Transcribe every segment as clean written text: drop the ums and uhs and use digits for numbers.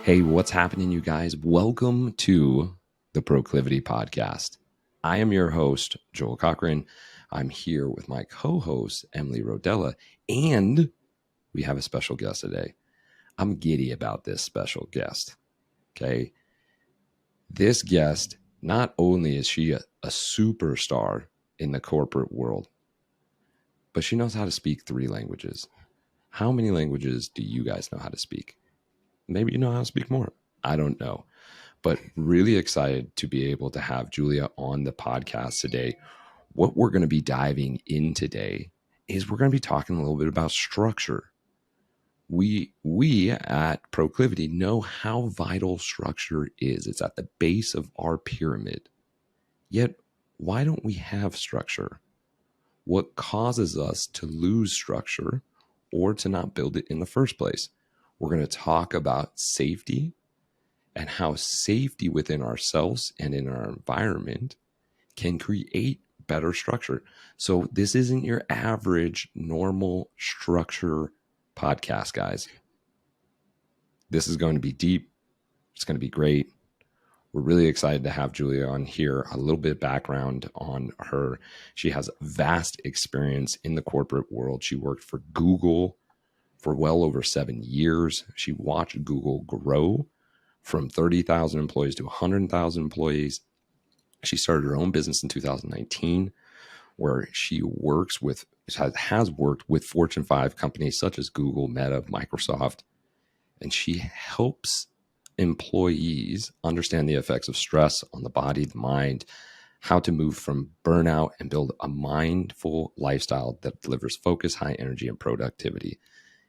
Hey, what's happening, you guys? Welcome to the Proclivity Podcast. I am your host, Joel Cochran. I'm here with my co-host, Emily Rodella, and we have a special guest today. I'm giddy about this special guest, okay? This guest, not only is she a superstar in the corporate world, but she knows how to speak 3 languages. How many languages do you guys know how to speak? Maybe you know how to speak more. I don't know. But really excited to be able to have Julia on the podcast today. What we're going to be diving in today is we're going to be talking a little bit about structure. We at Proclivity know how vital structure is. It's at the base of our pyramid. Yet, why don't we have structure? What causes us to lose structure or to not build it in the first place? We're going to talk about safety and how safety within ourselves and in our environment can create better structure. So this isn't your average normal structure podcast, guys. This is going to be deep. It's going to be great. We're really excited to have Julia on here. A little bit of background on her. She has vast experience in the corporate world. She worked for Google for well over 7 years. She watched Google grow from 30,000 employees to 100,000 employees. She started her own business in 2019, where she has worked with Fortune 5 companies such as Google, Meta, Microsoft, and she helps employees understand the effects of stress on the body, the mind, how to move from burnout and build a mindful lifestyle that delivers focus, high energy, and productivity.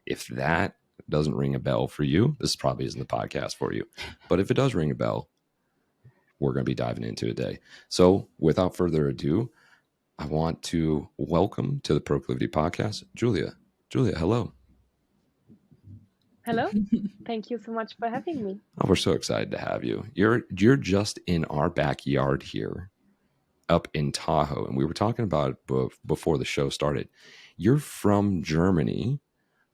If that doesn't ring a bell for you, this probably isn't the podcast for you. But if it does ring a bell, we're going to be diving into it today. So without further ado, I want to welcome to the Proclivity Podcast, Julia. Julia, hello. Hello. Thank you so much for having me. Oh, we're so excited to have you. You're just in our backyard here up in Tahoe. And we were talking about it before the show started. You're from Germany,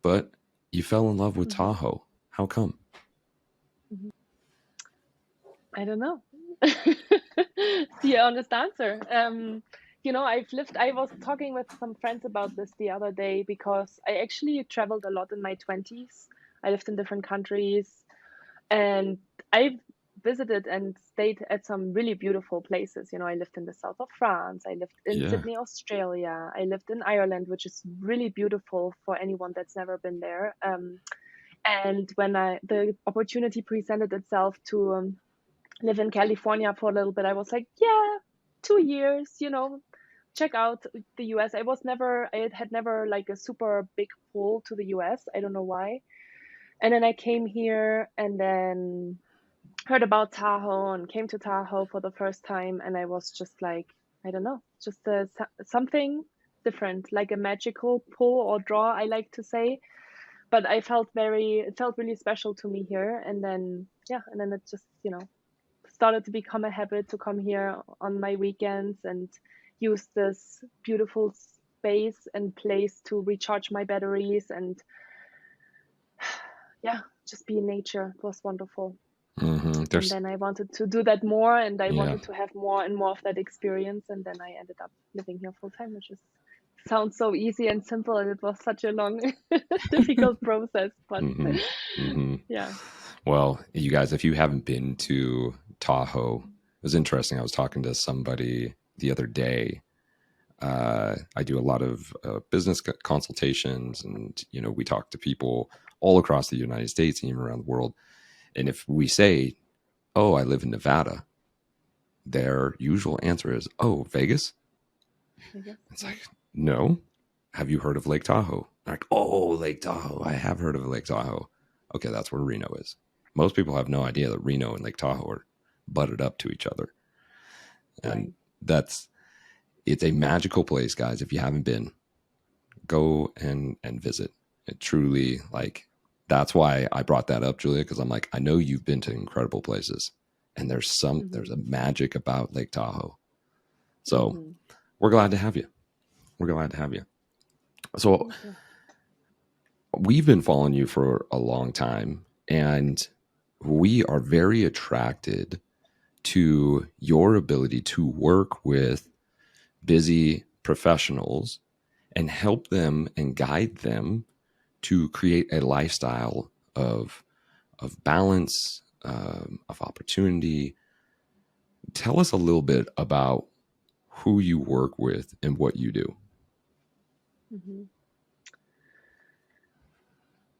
but you fell in love with Tahoe. How come? I don't know. The honest answer. I was talking with some friends about this the other day because I actually traveled a lot in my 20s. I lived in different countries and I visited and stayed at some really beautiful places. I lived in the south of France. I lived in Sydney, Australia. I lived in Ireland, which is really beautiful for anyone that's never been there. And when the opportunity presented itself to live in California for a little bit, I was like, yeah, 2 years, check out the US. I had never like a super big pull to the US. I don't know why. And then I came here and then heard about Tahoe and came to Tahoe for the first time. And I was just like, I don't know, just something different, like a magical pull or draw, I like to say. But it felt really special to me here. And then it just, started to become a habit to come here on my weekends and use this beautiful space and place to recharge my batteries and just be in nature. It was wonderful. Mm-hmm. And then I wanted to do that more and I wanted to have more and more of that experience. And then I ended up living here full time, which sounds so easy and simple. And it was such a long, difficult process. But yeah. Well, you guys, if you haven't been to Tahoe, it was interesting. I was talking to somebody the other day. I do a lot of business consultations, and we talk to people all across the United States and even around the world. And if we say, "Oh, I live in Nevada," their usual answer is, "Oh, Vegas." It's like, no. Have you heard of Lake Tahoe? They're like, oh, Lake Tahoe. I have heard of Lake Tahoe. Okay, that's where Reno is. Most people have no idea that Reno and Lake Tahoe are butted up to each other. And it's a magical place, guys. If you haven't been, go and visit. It truly, that's why I brought that up, Julia, because I'm like, I know you've been to incredible places. And there's a magic about Lake Tahoe. So we're glad to have you. We're glad to have you. So we've been following you for a long time. And we are very attracted to your ability to work with busy professionals and help them and guide them to create a lifestyle of balance, of opportunity. Tell us a little bit about who you work with and what you do. Mm-hmm.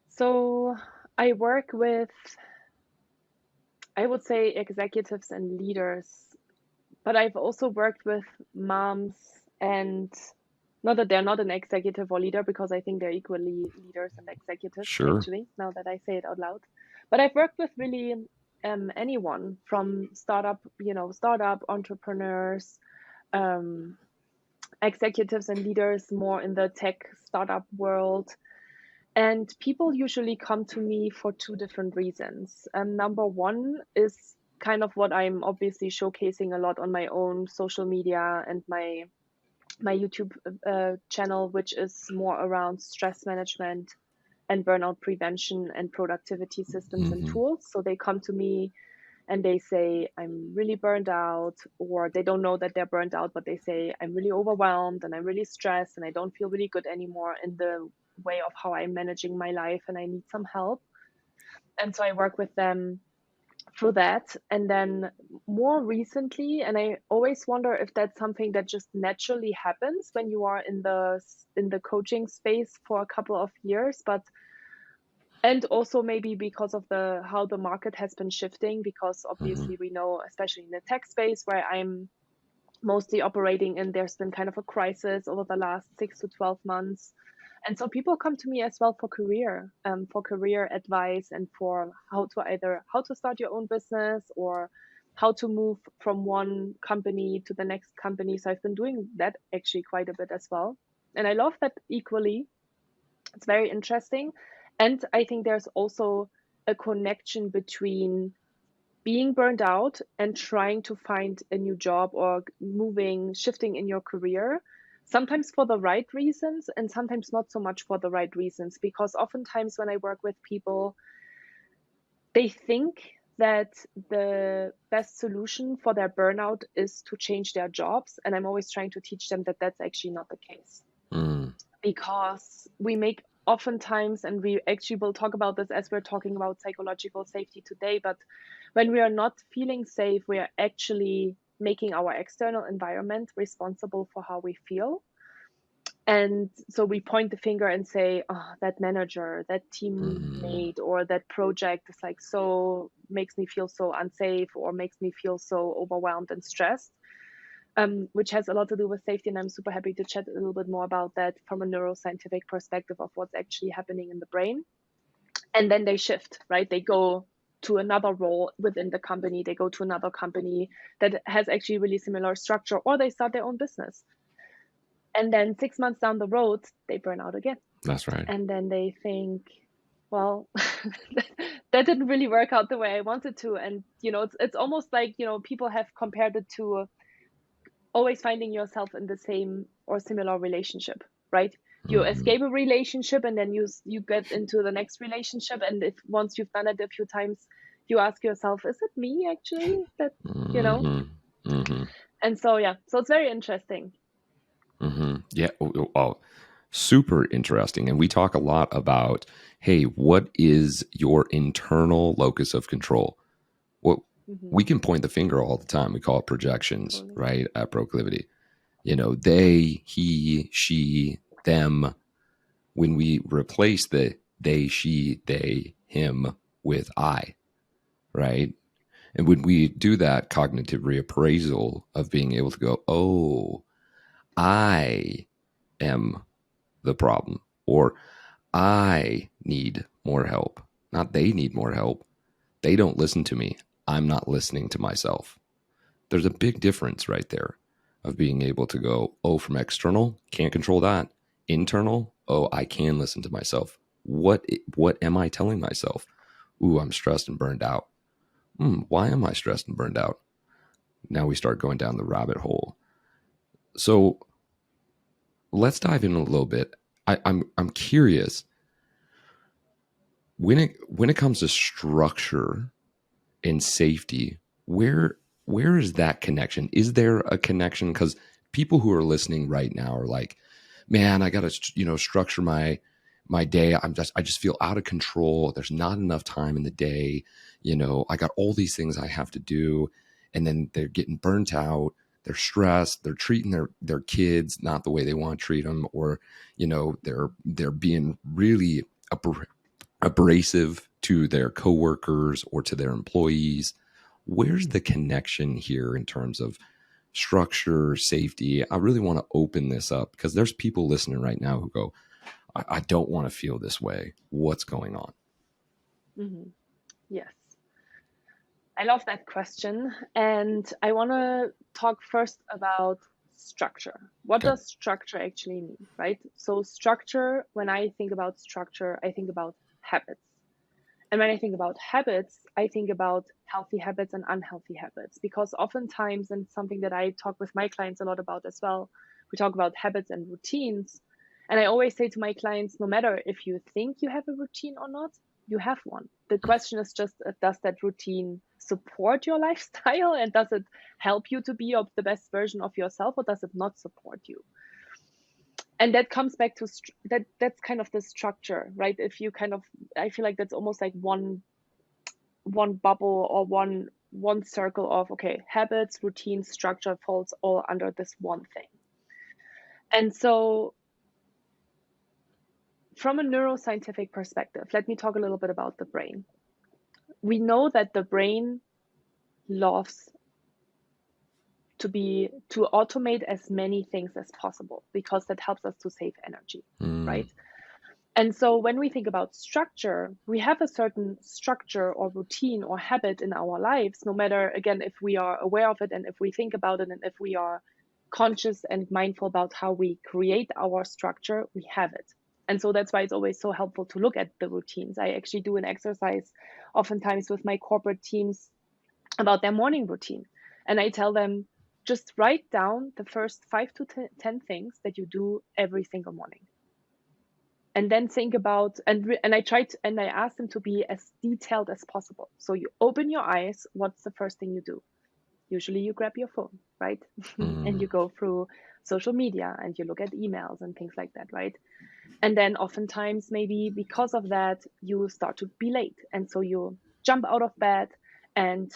So I work with, I would say, executives and leaders, but I've also worked with moms, and not that they're not an executive or leader, because I think they're equally leaders and executives, Sure. actually, now that I say it out loud. But I've worked with really anyone from startup entrepreneurs, um, executives and leaders more in the tech startup world. And people usually come to me for two different reasons. Number one is kind of what I'm obviously showcasing a lot on my own social media and my YouTube channel, which is more around stress management and burnout prevention and productivity systems and Mm-hmm. tools. So they come to me and they say, I'm really burned out, or they don't know that they're burned out, but they say, I'm really overwhelmed and I'm really stressed and I don't feel really good anymore in the way of how I'm managing my life and I need some help. And so I work with them through that. And then more recently, and I always wonder if that's something that just naturally happens when you are in the coaching space for a couple of years, but and also maybe because of the how the market has been shifting, because Mm-hmm. obviously we know, especially in the tech space where I'm mostly operating in, there's been kind of a crisis over the last 6 to 12 months. And so people come to me as well for career advice and for how to start your own business or how to move from one company to the next company. So I've been doing that actually quite a bit as well. And I love that equally. It's very interesting. And I think there's also a connection between being burned out and trying to find a new job or shifting in your career, sometimes for the right reasons and sometimes not so much for the right reasons. Because oftentimes when I work with people, they think that the best solution for their burnout is to change their jobs. And I'm always trying to teach them that that's actually not the case, Mm. because we make oftentimes, and we actually will talk about this as we're talking about psychological safety today, but when we are not feeling safe, we are actually making our external environment responsible for how we feel. And so we point the finger and say, oh, that manager, that Mm. teammate, or that project is like, so makes me feel so unsafe or makes me feel so overwhelmed and stressed, which has a lot to do with safety. And I'm super happy to chat a little bit more about that from a neuroscientific perspective of what's actually happening in the brain. And then they shift, right? They go to another role within the company, they go to another company that has actually really similar structure, or they start their own business. And then 6 months down the road, they burn out again. That's right. And then they think, well, that didn't really work out the way I wanted to. And, it's almost like, people have compared it to always finding yourself in the same or similar relationship, right? You Mm-hmm. escape a relationship and then you get into the next relationship, and if once you've done it a few times, you ask yourself, is it me actually that you know Mm-hmm. Mm-hmm. and so yeah, so it's very interesting. Mm-hmm. Yeah. Oh, super interesting. And we talk a lot about, hey, what is your internal locus of control? Well, Hmm. we can point the finger all the time. We call it projections, Totally. right? At Proclivity. They, he, she, them. When we replace the they, she, they, him with I, right? And when we do that cognitive reappraisal of being able to go, oh, I am the problem, or I need more help, not they need more help. They don't listen to me. I'm not listening to myself. There's a big difference right there of being able to go, oh, from external, can't control that. Internal, oh, I can listen to myself. What am I telling myself? Ooh, I'm stressed and burned out. Why am I stressed and burned out? Now we start going down the rabbit hole. So let's dive in a little bit. I'm curious when it comes to structure. and safety, where is that connection? Is there a connection? Because people who are listening right now are like, man, I got to structure my day. I just feel out of control. There's not enough time in the day. I got all these things I have to do, and then they're getting burnt out. They're stressed. They're treating their kids not the way they want to treat them, or they're being really abrasive to their coworkers or to their employees. Where's the connection here in terms of structure, safety? I really want to open this up because there's people listening right now who go, I don't want to feel this way. What's going on? Mm-hmm. Yes. I love that question. And I want to talk first about structure. What Okay. does structure actually mean, right? So, structure, when I think about structure, I think about habits. And when I think about habits, I think about healthy habits and unhealthy habits, because oftentimes, and something that I talk with my clients a lot about as well, we talk about habits and routines. And I always say to my clients, no matter if you think you have a routine or not, you have one. The question is just, does that routine support your lifestyle, and does it help you to be the best version of yourself, or does it not support you? And that comes back to that's kind of the structure, right? If you kind of, I feel like that's almost like one bubble, or one circle of, okay, habits, routine, structure falls all under this one thing. And so from a neuroscientific perspective, let me talk a little bit about the brain. We know that the brain loves to automate as many things as possible, because that helps us to save energy, right? And so when we think about structure, we have a certain structure or routine or habit in our lives, no matter, again, if we are aware of it and if we think about it and if we are conscious and mindful about how we create our structure, we have it. And so that's why it's always so helpful to look at the routines. I actually do an exercise oftentimes with my corporate teams about their morning routine. And I tell them, just write down the first 5 to 10 things that you do every single morning, and then think about, and I ask them to be as detailed as possible. So you open your eyes, what's the first thing you do? Usually you grab your phone, right? And you go through social media and you look at emails and things like that, right? And then oftentimes, maybe because of that, you start to be late, and so you jump out of bed and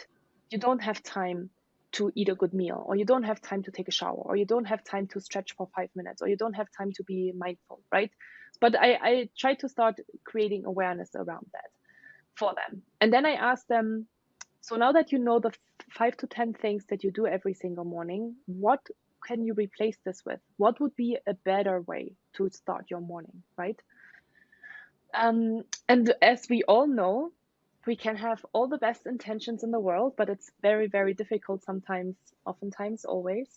you don't have time to eat a good meal, or you don't have time to take a shower, or you don't have time to stretch for 5 minutes, or you don't have time to be mindful, right? But I try to start creating awareness around that for them. And then I ask them, so now that you know the 5 to 10 things that you do every single morning, what can you replace this with? What would be a better way to start your morning, right? And as we all know, we can have all the best intentions in the world, but it's very, very difficult sometimes, oftentimes, always,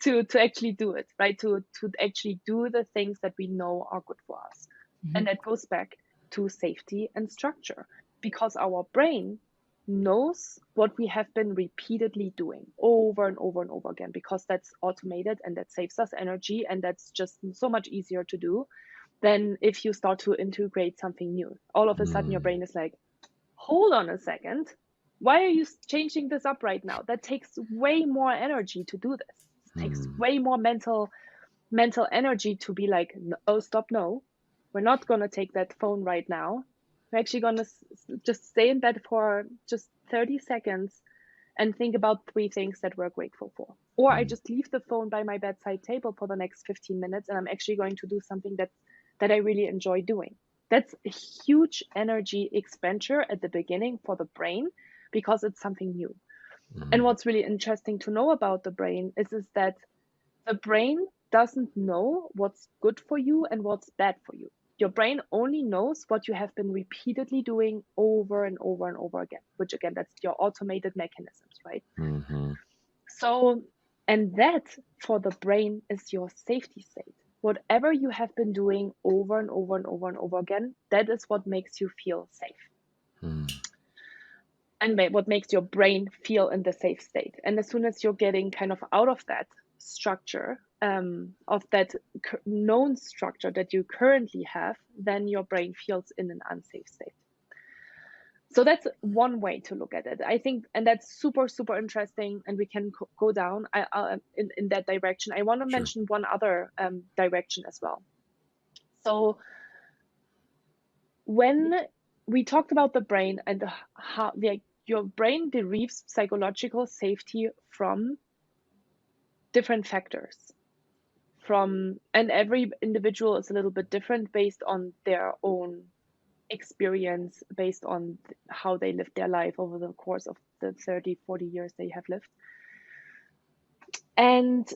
to actually do it, right? To actually do the things that we know are good for us. And that goes back to safety and structure, because our brain knows what we have been repeatedly doing over and over and over again, because that's automated and that saves us energy, and that's just so much easier to do than if you start to integrate something new. All of a sudden your brain is like, hold on a second, why are you changing this up right now? That takes way more energy to do this. It takes way more mental energy to be like, oh, stop, no, we're not going to take that phone right now. We're actually going to just stay in bed for just 30 seconds and think about 3 things that we're grateful for. Or I just leave the phone by my bedside table for the next 15 minutes, and I'm actually going to do something that I really enjoy doing. That's a huge energy expenditure at the beginning for the brain, because it's something new. And what's really interesting to know about the brain is that the brain doesn't know what's good for you and what's bad for you. Your brain only knows what you have been repeatedly doing over and over and over again, which again, that's your automated mechanisms, right? So, and that for the brain is your safety state. Whatever you have been doing over and over and over and over again, that is what makes you feel safe. And what makes your brain feel in the safe state. And as soon as you're getting kind of out of that structure, of that known structure that you currently have, then your brain feels in an unsafe state. So that's one way to look at it, I think, and that's super, super interesting, and we can go down in that direction. I want to Sure. mention one other direction as well. So when we talked about the brain and how your brain derives psychological safety from different factors, and every individual is a little bit different based on their own experience, based on how they lived their life over the course of the 30-40 years they have lived. And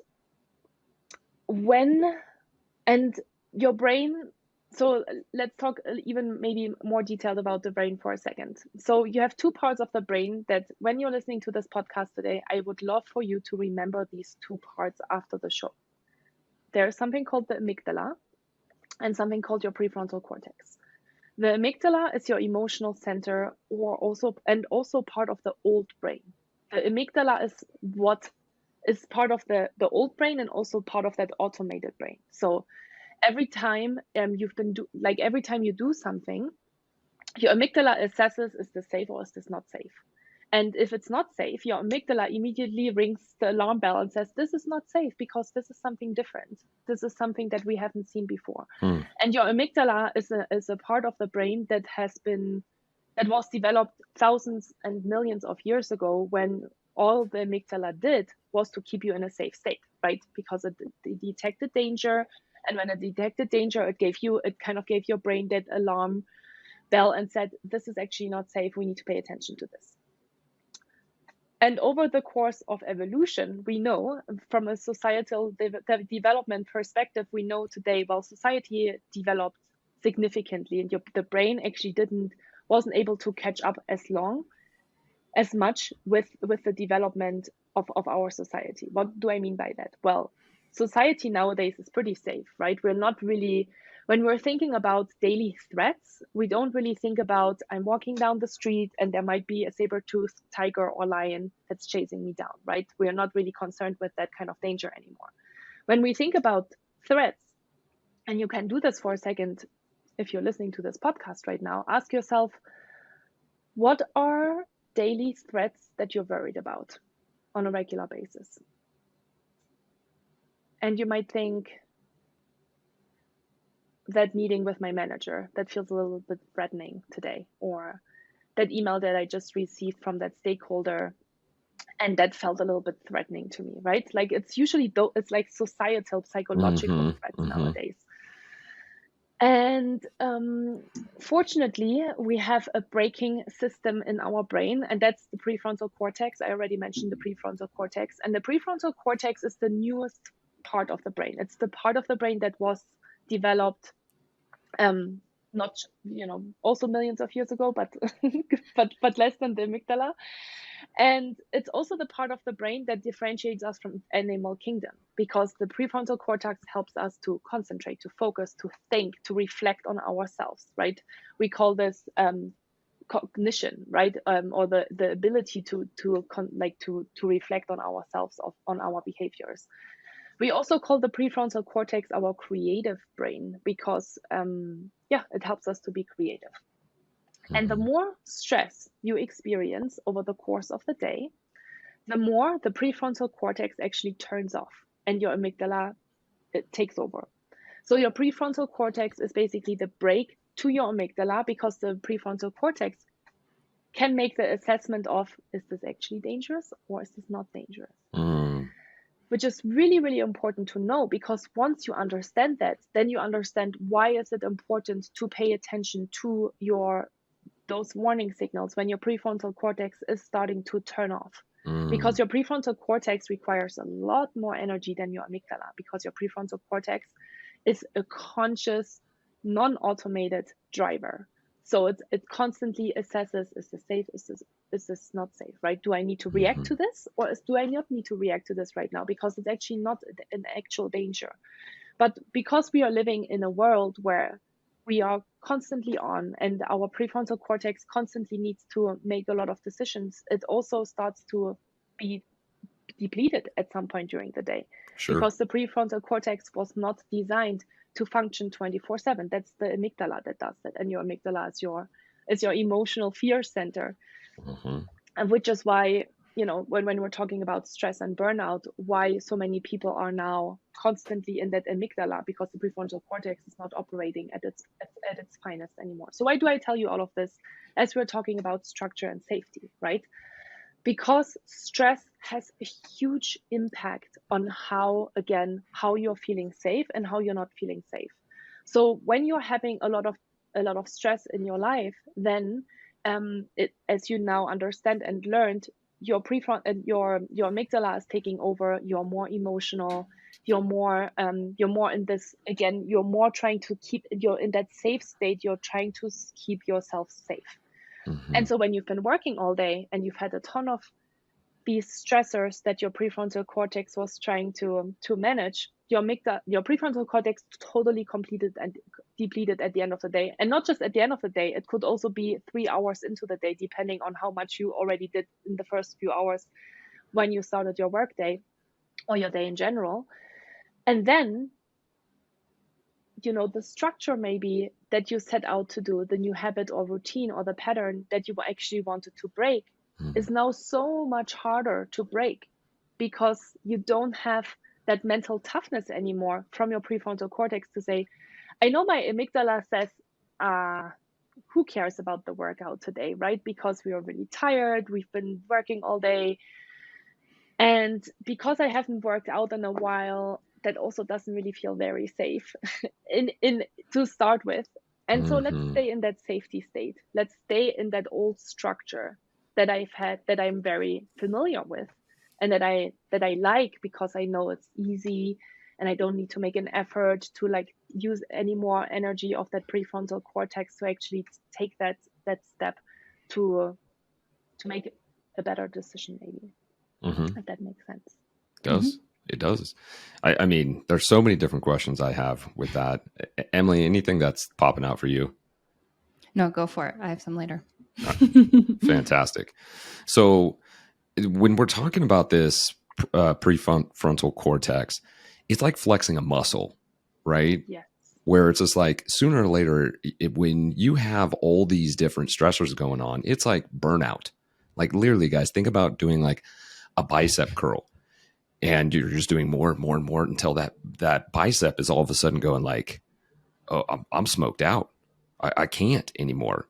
your brain, so let's talk even maybe more detailed about the brain for a second. So you have two parts of the brain that when you're listening to this podcast today, I would love for you to remember these two parts after the show. There's something called the amygdala and something called your prefrontal cortex. The amygdala is your emotional center, also part of the old brain. The amygdala is part of the old brain and also part of that automated brain. So every time every time you do something, your amygdala assesses, is this safe or is this not safe? And if it's not safe, your amygdala immediately rings the alarm bell and says, this is not safe because this is something different. This is something that we haven't seen before. And your amygdala is a part of the brain that was developed thousands and millions of years ago, when all the amygdala did was to keep you in a safe state, right? Because it detected danger. And when it detected danger, it kind of gave your brain that alarm bell and said, this is actually not safe. We need to pay attention to this. And over the course of evolution, we know from a societal development perspective, we know today, well, society developed significantly, and the brain actually wasn't able to catch up as much with the development of our society. What do I mean by that? Well, society nowadays is pretty safe, right? We're not really, when we're thinking about daily threats, we don't really think about, I'm walking down the street and there might be a saber-toothed tiger or lion that's chasing me down, right? We are not really concerned with that kind of danger anymore. When we think about threats, and you can do this for a second if you're listening to this podcast right now, ask yourself, what are daily threats that you're worried about on a regular basis? And you might think, that meeting with my manager, that feels a little bit threatening today, or that email that I just received from that stakeholder, and that felt a little bit threatening to me, right? Like it's usually, it's like societal, psychological threats nowadays. And fortunately, we have a braking system in our brain, and that's the prefrontal cortex. I already mentioned the prefrontal cortex, and the prefrontal cortex is the newest part of the brain. It's the part of the brain that was developed not also millions of years ago, but but less than the amygdala. And it's also the part of the brain that differentiates us from animal kingdom, because the prefrontal cortex helps us to concentrate, to focus, to think, to reflect on ourselves, right? We call this cognition, right? Or the ability to reflect on ourselves, on our behaviors. We also call the prefrontal cortex our creative brain, because it helps us to be creative. And the more stress you experience over the course of the day, the more the prefrontal cortex actually turns off and your amygdala takes over. So your prefrontal cortex is basically the brake to your amygdala, because the prefrontal cortex can make the assessment of, is this actually dangerous or is this not dangerous? Which is really, really important to know, because once you understand that, then you understand why is it important to pay attention to those warning signals when your prefrontal cortex is starting to turn off. Because your prefrontal cortex requires a lot more energy than your amygdala, because your prefrontal cortex is a conscious, non-automated driver. So it constantly assesses, is this safe, is this not safe, right? Do I need to react to this, or do I not need to react to this right now, because it's actually not an actual danger? But because we are living in a world where we are constantly on, and our prefrontal cortex constantly needs to make a lot of decisions, it also starts to be depleted at some point during the day. Sure. Because the prefrontal cortex was not designed to function 24/7. That's the amygdala that does that, and your amygdala is your is your emotional fear center. Mm-hmm. And which is why, when we're talking about stress and burnout, why so many people are now constantly in that amygdala, because the prefrontal cortex is not operating at its finest anymore. So why do I tell you all of this as we're talking about structure and safety, right? Because stress has a huge impact on how you're feeling safe and how you're not feeling safe. So when you're having a lot of stress in your life, then as you now understand and learned, your prefront and your amygdala is taking over. You're more emotional. You're more in this again. You're more trying to keep. You're in that safe state. You're trying to keep yourself safe. Mm-hmm. And so when you've been working all day and you've had a ton of these stressors that your prefrontal cortex was trying to manage, your prefrontal cortex totally completed and depleted at the end of the day. And not just at the end of the day, it could also be 3 hours into the day, depending on how much you already did in the first few hours when you started your work day or your day in general. And then, the structure maybe that you set out to do, the new habit or routine or the pattern that you actually wanted to break, Mm-hmm. is now so much harder to break, because you don't have that mental toughness anymore from your prefrontal cortex to say, I know my amygdala says, who cares about the workout today, right? Because we are really tired, we've been working all day. And because I haven't worked out in a while, that also doesn't really feel very safe in to start with. And so let's Mm-hmm. stay in that safety state. Let's stay in that old structure that I've had, that I'm very familiar with, and that I like, because I know it's easy and I don't need to make an effort to like use any more energy of that prefrontal cortex to actually take that step to make a better decision, maybe, Mm-hmm. if that makes sense. Does it does? I mean, there's so many different questions I have with that. Emily, anything that's popping out for you? No, go for it. I have some later. Fantastic. So when we're talking about this prefrontal cortex, it's like flexing a muscle, right? Yes. Where it's just like sooner or later, when you have all these different stressors going on, it's like burnout. Like literally, guys, think about doing like a bicep curl, and you're just doing more and more and more until that bicep is all of a sudden going like, oh, I'm smoked out. I can't anymore.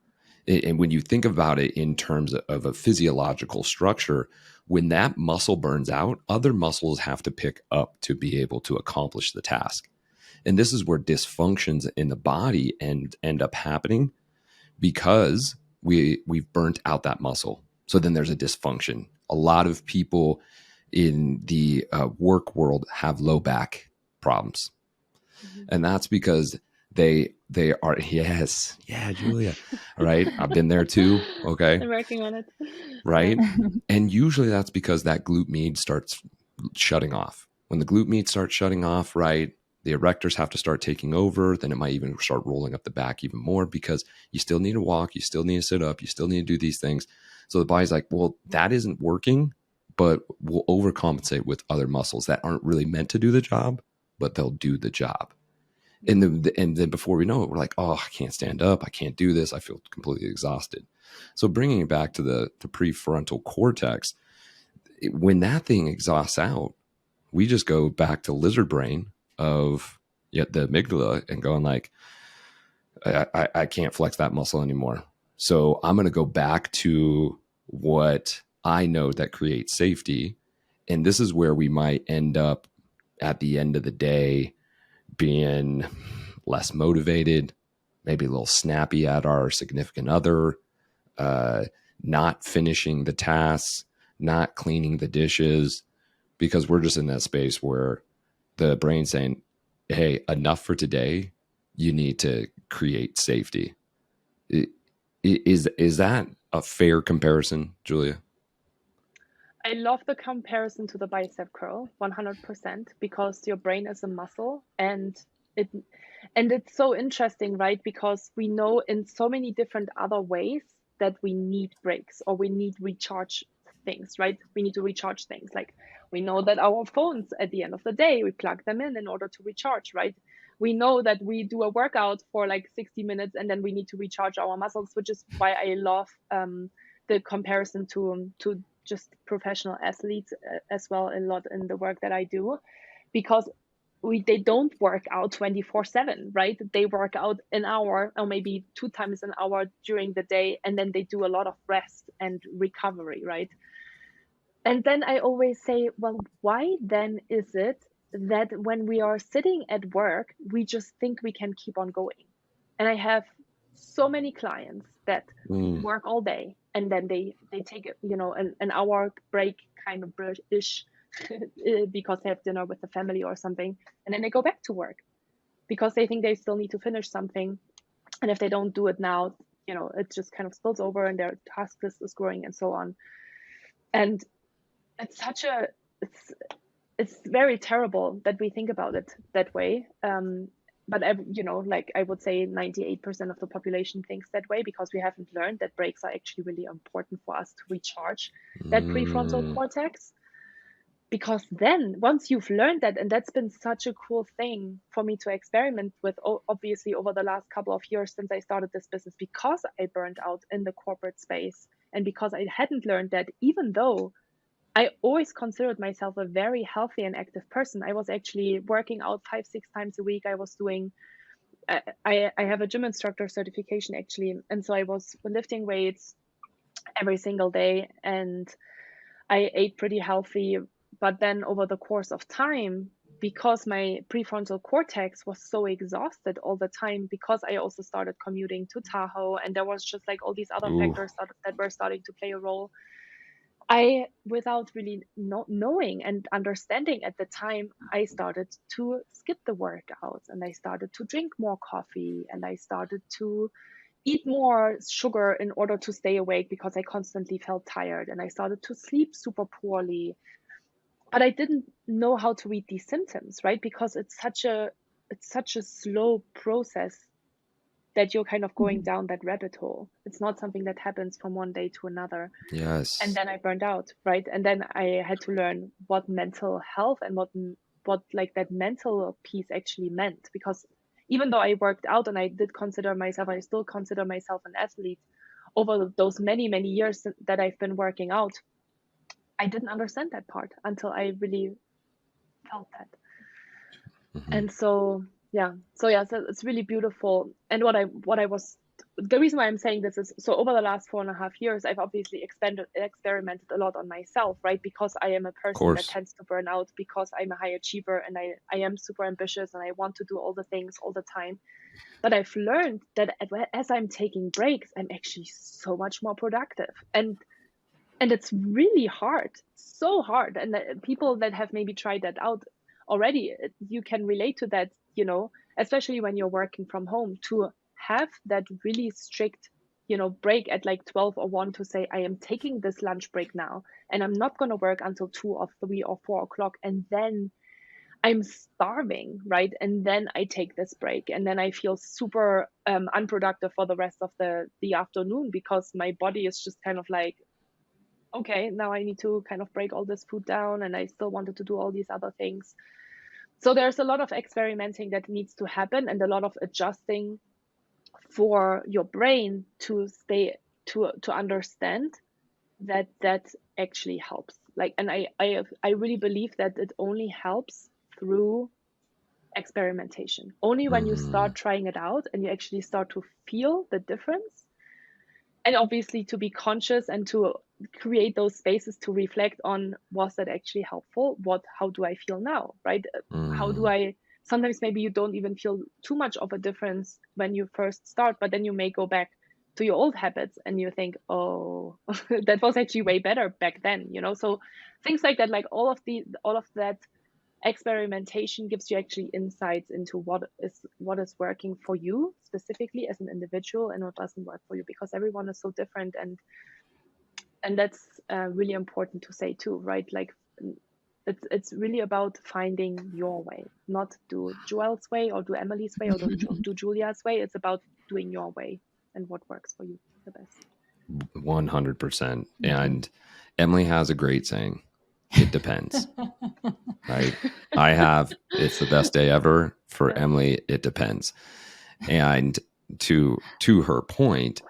And when you think about it in terms of a physiological structure, when that muscle burns out, other muscles have to pick up to be able to accomplish the task. And this is where dysfunctions in the body end up happening, because we've burnt out that muscle. So then there's a dysfunction. A lot of people in the work world have low back problems, Mhm. and that's because they are, yes, yeah, Julia, all right, I've been there too, okay, I'm working on it. Yeah. right. And usually that's because that glute med starts shutting off. When the glute med starts shutting off, right, the erectors have to start taking over. Then it might even start rolling up the back even more, because you still need to walk, you still need to sit up, you still need to do these things. So the body's like, well, that isn't working, but we'll overcompensate with other muscles that aren't really meant to do the job, but they'll do the job. And then before we know it, we're like, oh, I can't stand up, I can't do this, I feel completely exhausted. So bringing it back to the prefrontal cortex, when that thing exhausts out, we just go back to lizard brain of the amygdala and going like, I can't flex that muscle anymore. So I'm going to go back to what I know that creates safety. And this is where we might end up at the end of the day being less motivated, maybe a little snappy at our significant other, uh, not finishing the tasks, not cleaning the dishes, because we're just in that space where the brain's saying, hey, enough for today. You need to create safety. Is that a fair comparison, Julia? I love the comparison to the bicep curl 100%, because your brain is a muscle, it and it's so interesting, right? Because we know in so many different other ways that we need breaks, or we need recharge things, right? We need to recharge things. Like, we know that our phones, at the end of the day, we plug them in order to recharge, right? we know that we do a workout for like 60 minutes and then we need to recharge our muscles, which is why I love the comparison to just professional athletes as well a lot in the work that I do, because they don't work out 24/7, right? They work out an hour or maybe 2 times an hour during the day, and then they do a lot of rest and recovery, right? And then I always say, well, why then is it that when we are sitting at work, we just think we can keep on going? And I have so many clients that work all day and then they take, an hour break kind of ish because they have dinner with the family or something. And then they go back to work because they think they still need to finish something. And if they don't do it now, it just kind of spills over and their task list is growing and so on. And it's it's very terrible that we think about it that way. But I would say 98% of the population thinks that way because we haven't learned that breaks are actually really important for us to recharge that prefrontal cortex. Because then once you've learned that, and that's been such a cool thing for me to experiment with, obviously over the last couple of years since I started this business, because I burned out in the corporate space and because I hadn't learned that, even though I always considered myself a very healthy and active person. I was actually working out 5-6 times a week. I was doing, I have a gym instructor certification actually. And so I was lifting weights every single day and I ate pretty healthy. But then over the course of time, because my prefrontal cortex was so exhausted all the time, because I also started commuting to Tahoe and there was just like all these other factors that were starting to play a role, I, without really knowing and understanding at the time, I started to skip the workouts and I started to drink more coffee and I started to eat more sugar in order to stay awake because I constantly felt tired and I started to sleep super poorly. But I didn't know how to read these symptoms, right? Because it's such a slow process that you're kind of going down that rabbit hole. It's not something that happens from one day to another. Yes. And then I burned out, right? And then I had to learn what mental health and what like that mental piece actually meant. Because even though I worked out and I still consider myself an athlete over those many, many years that I've been working out, I didn't understand that part until I really felt that. And so it's really beautiful. And the reason why I'm saying this is, so over the last 4.5 years, I've obviously experimented a lot on myself, right? Because I am a person that tends to burn out, because I'm a high achiever and I am super ambitious and I want to do all the things all the time. But I've learned that as I'm taking breaks, I'm actually so much more productive. And it's really hard, so hard. And people that have maybe tried that out already, you can relate to that, especially when you're working from home, to have that really strict, break at like 12 or 1 to say, I am taking this lunch break now and I'm not going to work until 2 or 3 or 4 o'clock. And then I'm starving, right? And then I take this break and then I feel super unproductive for the rest of the afternoon because my body is just kind of like, okay, now I need to kind of break all this food down and I still wanted to do all these other things. So there's a lot of experimenting that needs to happen and a lot of adjusting for your brain to understand that actually helps. Like, and I really believe that it only helps through experimentation. Only when you start trying it out and you actually start to feel the difference, and obviously to be conscious and to create those spaces to reflect on, was that actually helpful? How do I feel now, right? How do I, sometimes maybe you don't even feel too much of a difference when you first start, but then you may go back to your old habits and you think, oh, that was actually way better back then, So things like that, like all of that experimentation gives you actually insights into what is working for you specifically as an individual and what doesn't work for you, because everyone is so different, and that's really important to say too, right? Like it's really about finding your way, not do Joelle's way or do Emily's way or do Julia's way. It's about doing your way and what works for you the best. 100%. And Emily has a great saying. it depends. Right? It's the best day ever. For Emily, it depends. And to her point,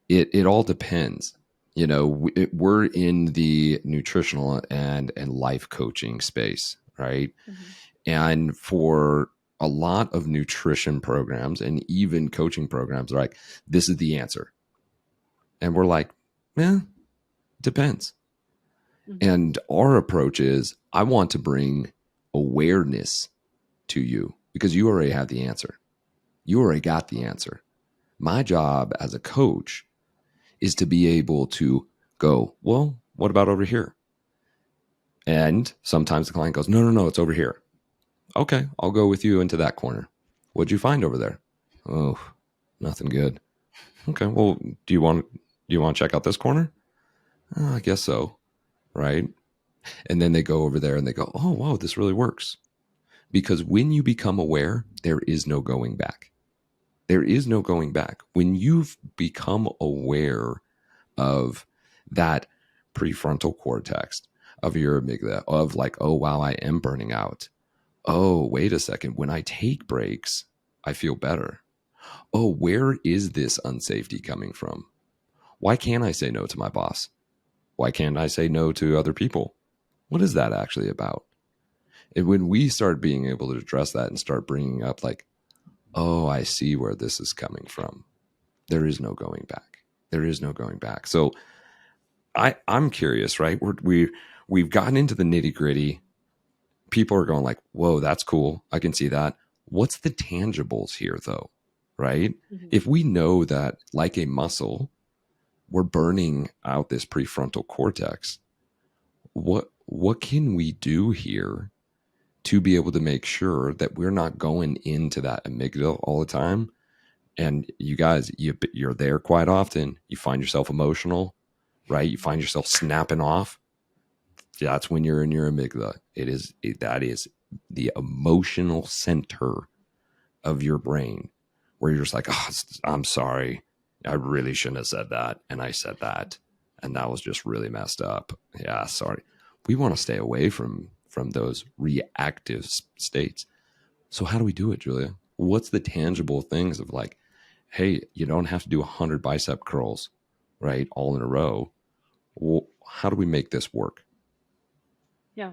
it all depends. You know, we're in the nutritional and life coaching space, right? Mm-hmm. And for a lot of nutrition programs and even coaching programs, are like, this is the answer. And we're like, depends. Mm-hmm. And our approach is, I want to bring awareness to you because you already have the answer. You already got the answer. My job as a coach is to be able to go, well, what about over here? And sometimes the client goes, no, it's over here. Okay, I'll go with you into that corner. What'd you find over there? Oh, nothing good. Okay, well, do you want to check out this corner? I guess so, right? And then they go over there and they go, oh, wow, this really works. Because when you become aware, there is no going back. There is no going back. When you've become aware of that prefrontal cortex, of your amygdala, of like, oh, wow, I am burning out. Oh, wait a second. When I take breaks, I feel better. Oh, where is this unsafety coming from? Why can't I say no to my boss? Why can't I say no to other people? What is that actually about? And when we start being able to address that and start bringing up like, oh, I see where this is coming from, there is no going back. There is no going back. So I'm curious, right? We've gotten into the nitty gritty. People are going like, whoa, that's cool. I can see that. What's the tangibles here though? Right? Mm-hmm. If we know that like a muscle, we're burning out this prefrontal cortex, what can we do here to be able to make sure that we're not going into that amygdala all the time? And you guys, you're there quite often. You find yourself emotional, right? You find yourself snapping off. That's when you're in your amygdala. That is the emotional center of your brain, where you're just like, oh, I'm sorry. I really shouldn't have said that. And I said that. And that was just really messed up. Yeah, sorry. We want to stay away from those reactive states. So how do we do it, Julia? What's the tangible things of like, hey, you don't have to do 100 bicep curls, right, all in a row. Well, how do we make this work? Yeah.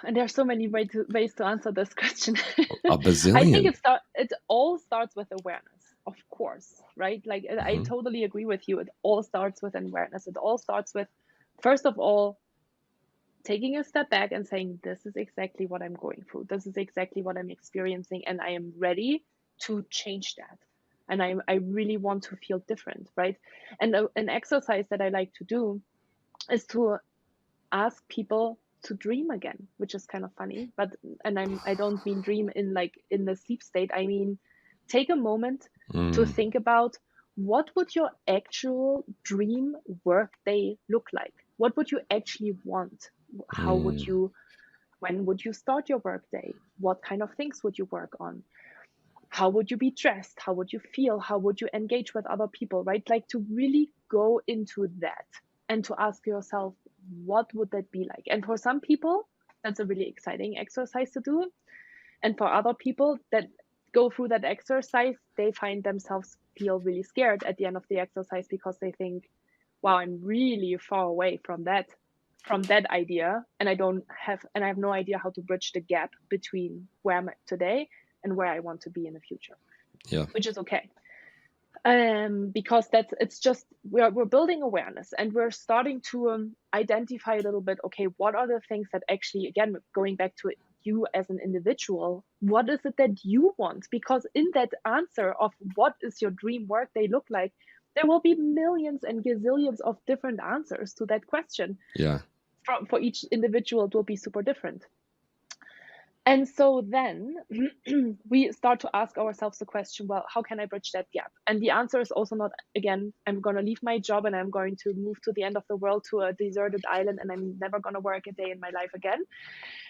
And there's so many ways to answer this question. A bazillion. I think it all starts with awareness, of course, right? Like I totally agree with you. It all starts with awareness. It all starts with, first of all, taking a step back and saying, this is exactly what I'm going through. This is exactly what I'm experiencing, and I am ready to change that. And I really want to feel different, right? And an exercise that I like to do is to ask people to dream again, which is kind of funny, but I don't mean dream in the sleep state. I mean, take a moment to think about, what would your actual dream work day look like? What would you actually want? How would you, when would you start your work day? What kind of things would you work on? How would you be dressed? How would you feel? How would you engage with other people, right? Like to really go into that and to ask yourself, what would that be like? And for some people, that's a really exciting exercise to do. And for other people that go through that exercise, they find themselves feel really scared at the end of the exercise because they think, wow, I'm really far away from that idea. And I have no idea how to bridge the gap between where I'm at today and where I want to be in the future. Yeah. Which is okay. Because it's just, we're building awareness and we're starting to identify a little bit, okay, what are the things that actually, again, going back to you as an individual, what is it that you want? Because in that answer of what is your dream work day look like, there will be millions and gazillions of different answers to that question. Yeah. For each individual, it will be super different. And so then we start to ask ourselves the question, well, how can I bridge that gap? And the answer is also not, again, I'm going to leave my job and I'm going to move to the end of the world to a deserted island and I'm never going to work a day in my life again.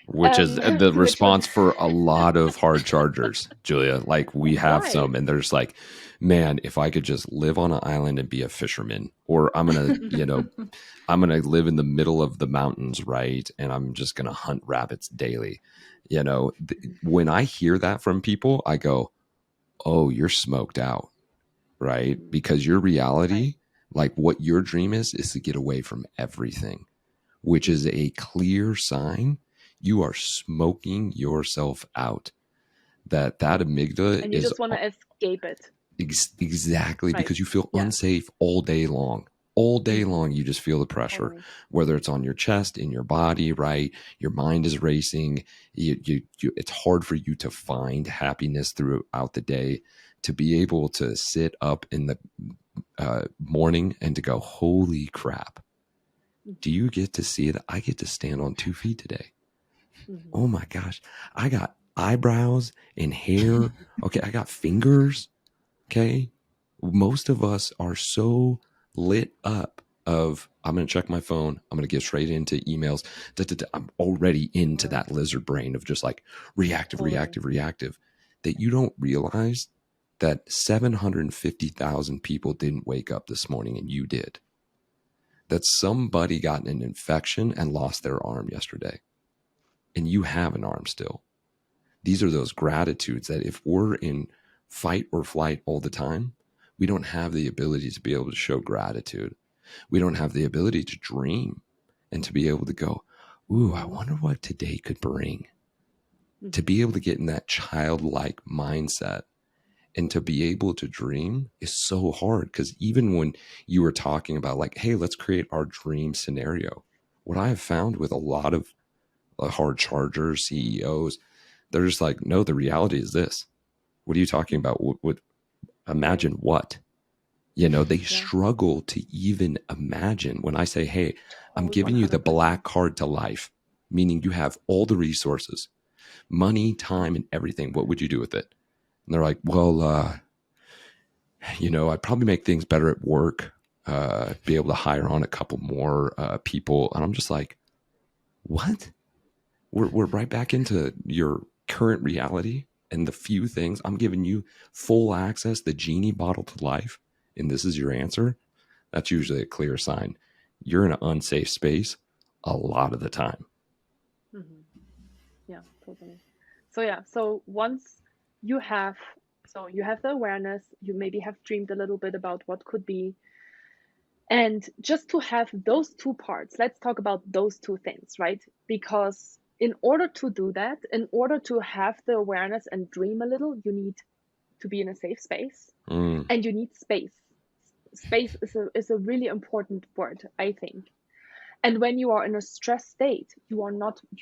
Which is the response for a lot of hard chargers, Julia. Like we have some, and they're just like, man, if I could just live on an island and be a fisherman, or I'm going to, I'm going to live in the middle of the mountains, right? And I'm just going to hunt rabbits daily. When I hear that from people, I go, oh, you're smoked out, right? Because your reality, like what your dream is to get away from everything, which is a clear sign you are smoking yourself out. That amygdala And you is just want to escape it. Exactly, Right. because you feel Yeah. unsafe all day long. All day long, you just feel the pressure, Totally. whether it's on your chest, in your body, right? Your mind is racing. It's hard for you to find happiness throughout the day, to be able to sit up in the morning and to go, holy crap, do you get to see it? I get to stand on 2 feet today. Mhm. Oh my gosh, I got eyebrows and hair. Okay, I got fingers. Okay. Most of us are so lit up of, I'm going to check my phone. I'm going to get straight into emails. I'm already into that lizard brain of just like reactive, that you don't realize that 750,000 people didn't wake up this morning and you did. That somebody got an infection and lost their arm yesterday. And you have an arm still. These are those gratitudes that if we're in fight or flight all the time, we don't have the ability to be able to show gratitude. We don't have the ability to dream and to be able to go, ooh, I wonder what today could bring. To be able to get in that childlike mindset and to be able to dream is so hard, because even when you were talking about like, hey, let's create our dream scenario, what I have found with a lot of hard chargers, CEOs, they're just like, no, the reality is this. What are you talking about? What imagine what? They struggle to even imagine. When I say, hey, I'm giving you the 100%. black card to life, meaning you have all the resources, money, time, and everything. What would you do with it? And they're like, well, I'd probably make things better at work, be able to hire on a couple more people. And I'm just like, what? We're right back into your current reality and the few things. I'm giving you full access, the genie bottle to life, and this is your answer. That's usually a clear sign you're in an unsafe space a lot of the time. Mm-hmm. Yeah, totally. So once you have, you have the awareness, you maybe have dreamed a little bit about what could be, and just to have those two parts, let's talk about those two things, right? Because in order to do that, in order to have the awareness and dream a little, you need to be in a safe space, and you need space. Space is a really important word, I think. And when you are in a stress state, you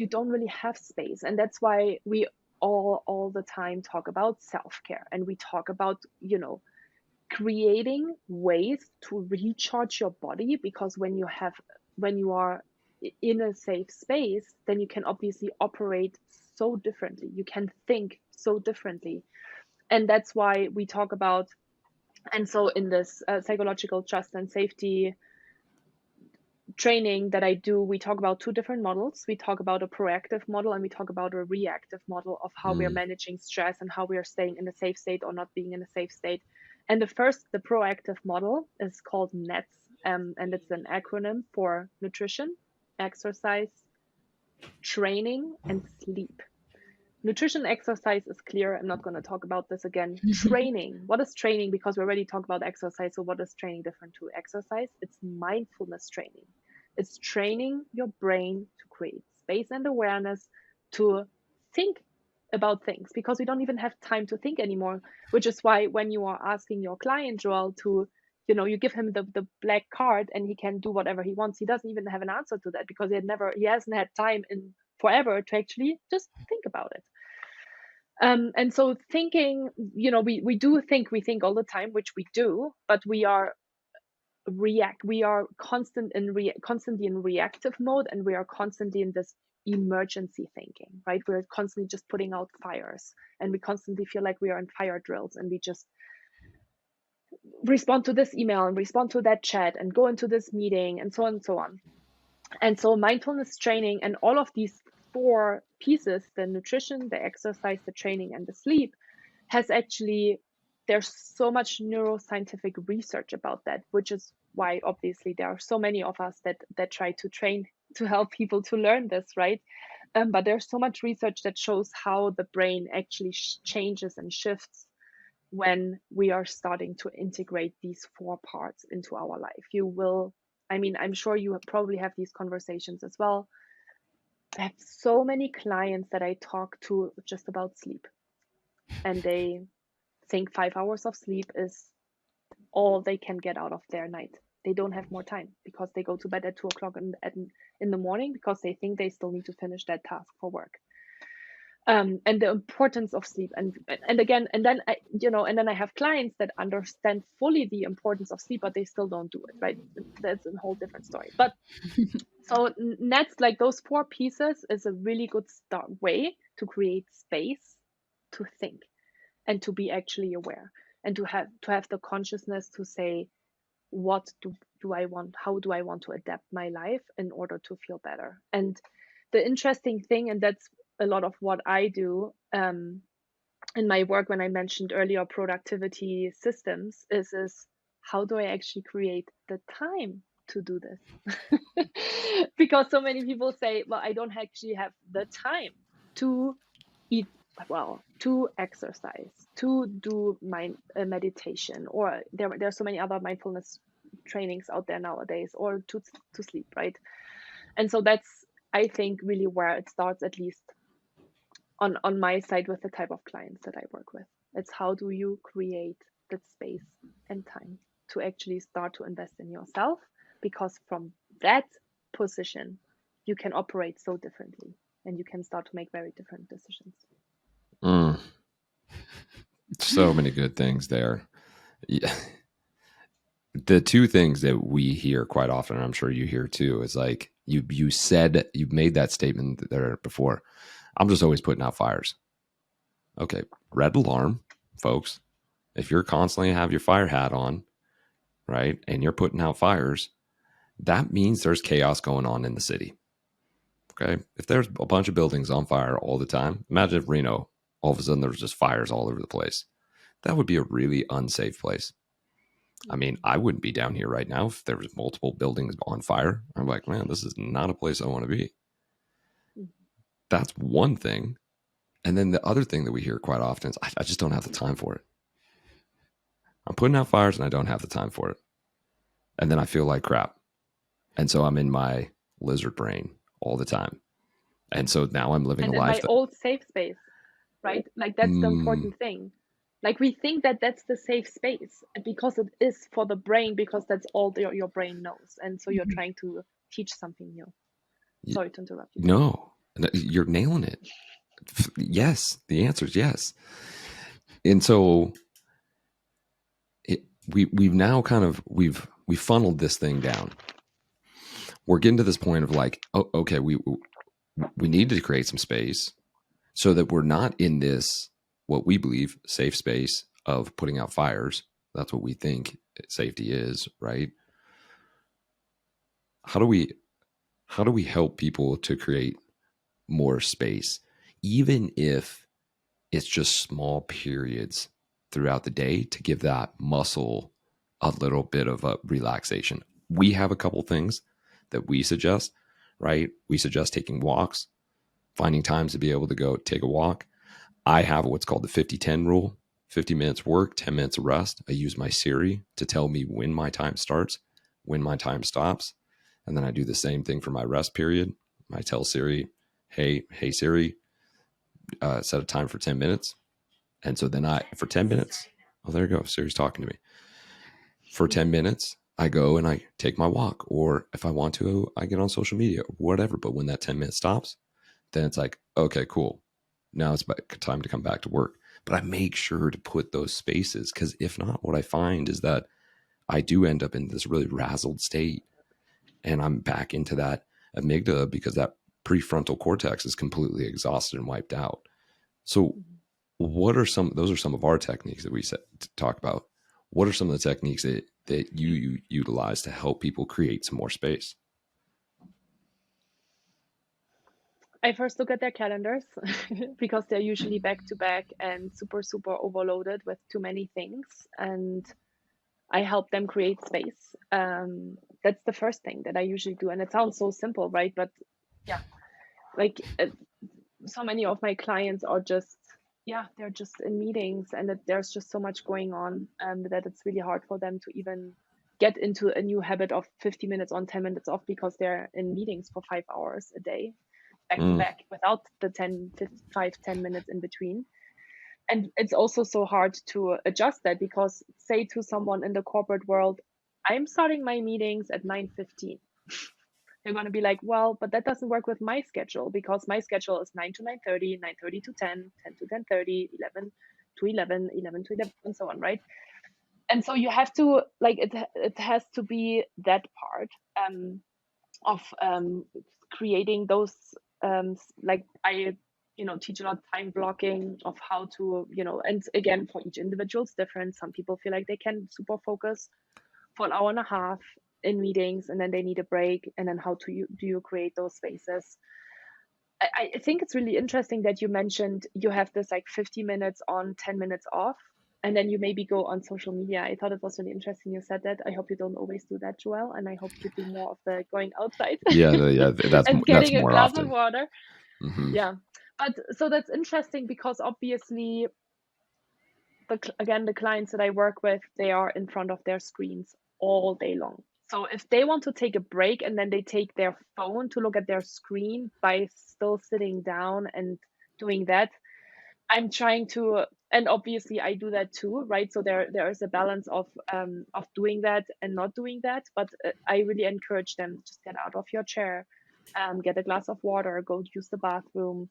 don't really have space. And that's why we all the time talk about self-care, and we talk about, creating ways to recharge your body, because when you are in a safe space, then you can obviously operate so differently. You can think so differently. And that's why we talk about, and so in this psychological trust and safety training that I do, we talk about two different models. We talk about a proactive model and we talk about a reactive model of how we are managing stress and how we are staying in a safe state or not being in a safe state. And the proactive model is called NETS, and it's an acronym for nutrition, exercise, training, and sleep. Nutrition, exercise is clear. I'm not going to talk about this again. Training. What is training? Because we already talked about exercise. So what is training different to exercise? It's mindfulness training. It's training your brain to create space and awareness to think about things, because we don't even have time to think anymore, which is why when you are asking your client, Joel, to, you give him the black card and he can do whatever he wants. He doesn't even have an answer to that because he hasn't had time in forever to actually just think about it. And so thinking, we think all the time, which we do, but we are constantly in reactive mode, and we are constantly in this emergency thinking, right? We're constantly just putting out fires, and we constantly feel like we are in fire drills, and we just respond to this email and respond to that chat and go into this meeting and so on and so on. And so mindfulness training and all of these four pieces, the nutrition, the exercise, the training, and the sleep, has actually there's so much neuroscientific research about that, which is why obviously there are so many of us that try to train to help people to learn this, right? But there's so much research that shows how the brain actually changes and shifts when we are starting to integrate these 4 parts into our life. I'm sure you probably have these conversations as well. I have so many clients that I talk to just about sleep, and they think 5 hours of sleep is all they can get out of their night. They don't have more time because they go to bed at 2 o'clock in the morning because they think they still need to finish that task for work. And the importance of sleep, and then I have clients that understand fully the importance of sleep, but they still don't do it, right? That's a whole different story. But so that's like those 4 pieces is a really good way to create space to think and to be actually aware and to have the consciousness to say, what do I want? How do I want to adapt my life in order to feel better? And the interesting thing, and that's a lot of what I do in my work when I mentioned earlier productivity systems, is how do I actually create the time to do this? Because so many people say, well, I don't actually have the time to eat well, to exercise, to do meditation, or there are so many other mindfulness trainings out there nowadays, or to sleep, right? And so that's, I think, really where it starts, at least on my side with the type of clients that I work with. It's how do you create that space and time to actually start to invest in yourself, because from that position you can operate so differently and you can start to make very different decisions. So many good things there. Yeah. The 2 things that we hear quite often, and I'm sure you hear too, is like you made that statement there before. I'm just always putting out fires. Okay, red alarm, folks. If you're constantly have your fire hat on, right, and you're putting out fires, that means there's chaos going on in the city. Okay, if there's a bunch of buildings on fire all the time, imagine if Reno, all of a sudden there's just fires all over the place. That would be a really unsafe place. I mean, I wouldn't be down here right now if there was multiple buildings on fire. I'm like, man, this is not a place I want to be. That's one thing. And then the other thing that we hear quite often is, I just don't have the time for it. I'm putting out fires and I don't have the time for it. And then I feel like crap. And so I'm in my lizard brain all the time. And so now I'm living and a life my old safe space, right? Like that's the important thing. Like we think that that's the safe space because it is for the brain, because that's all your brain knows. And so you're trying to teach something new. Sorry to interrupt you. No, you're nailing it. Yes, the answer is yes. And so we've now kind of we've funneled this thing down. We're getting to this point of like, oh, okay, we need to create some space so that we're not in this, what we believe, safe space of putting out fires. That's what we think safety is, right? How do we help people to create more space, even if it's just small periods throughout the day, to give that muscle a little bit of a relaxation? We have a couple things that we suggest, right? We suggest taking walks, finding times to be able to go take a walk. I have what's called the 50-10 rule: 50 minutes work, 10 minutes of rest. I use my Siri to tell me when my time starts, when my time stops. And then I do the same thing for my rest period. I tell Siri, hey Siri, set a time for 10 minutes. And so then for 10 minutes, oh, there you go. Siri's talking to me. For 10 minutes, I go and I take my walk. Or if I want to, I get on social media or whatever. But when that 10 minutes stops, then it's like, okay, cool. Now it's time to come back to work. But I make sure to put those spaces, because if not, what I find is that I do end up in this really razzled state, and I'm back into that amygdala because that prefrontal cortex is completely exhausted and wiped out. So those are some of our techniques that we talk about. What are some of the techniques that you utilize to help people create some more space? I first look at their calendars because they're usually back to back and super, super overloaded with too many things. And I help them create space. That's the first thing that I usually do. And it sounds so simple, right? But yeah, like so many of my clients are just, yeah, they're just in meetings and there's just so much going on that it's really hard for them to even get into a new habit of 50 minutes on, 10 minutes off because they're in meetings for 5 hours a day back to Mm. back without the 10 minutes in between. And it's also so hard to adjust that because say to someone in the corporate world, I'm starting my meetings at 9:15. They're going to be like, well, but that doesn't work with my schedule because my schedule is 9 to 9:30, 9:30 to 10, 10 to 10:30, 11 to 11, 11 to 11, and so on, right? And so you have to like it has to be that part of creating those like I teach a lot time blocking of how to and again for each individual it's different. Some people feel like they can super focus for an hour and a half in meetings and then they need a break, and then how do you create those spaces. I think it's really interesting that you mentioned you have this like 50 minutes on, 10 minutes off, and then you maybe go on social media. I thought it was really interesting you said that. I hope you don't always do that, Joelle, and I hope you do more of the going outside Yeah, and that's getting a more glass of often. water. Hmm. Yeah. But so that's interesting because obviously again the clients that I work with, they are in front of their screens all day long. So if they want to take a break and then they take their phone to look at their screen by still sitting down and doing that, I'm trying to, and obviously I do that too, right? So there is a balance of doing that and not doing that. But I really encourage them, just get out of your chair, get a glass of water, go use the bathroom,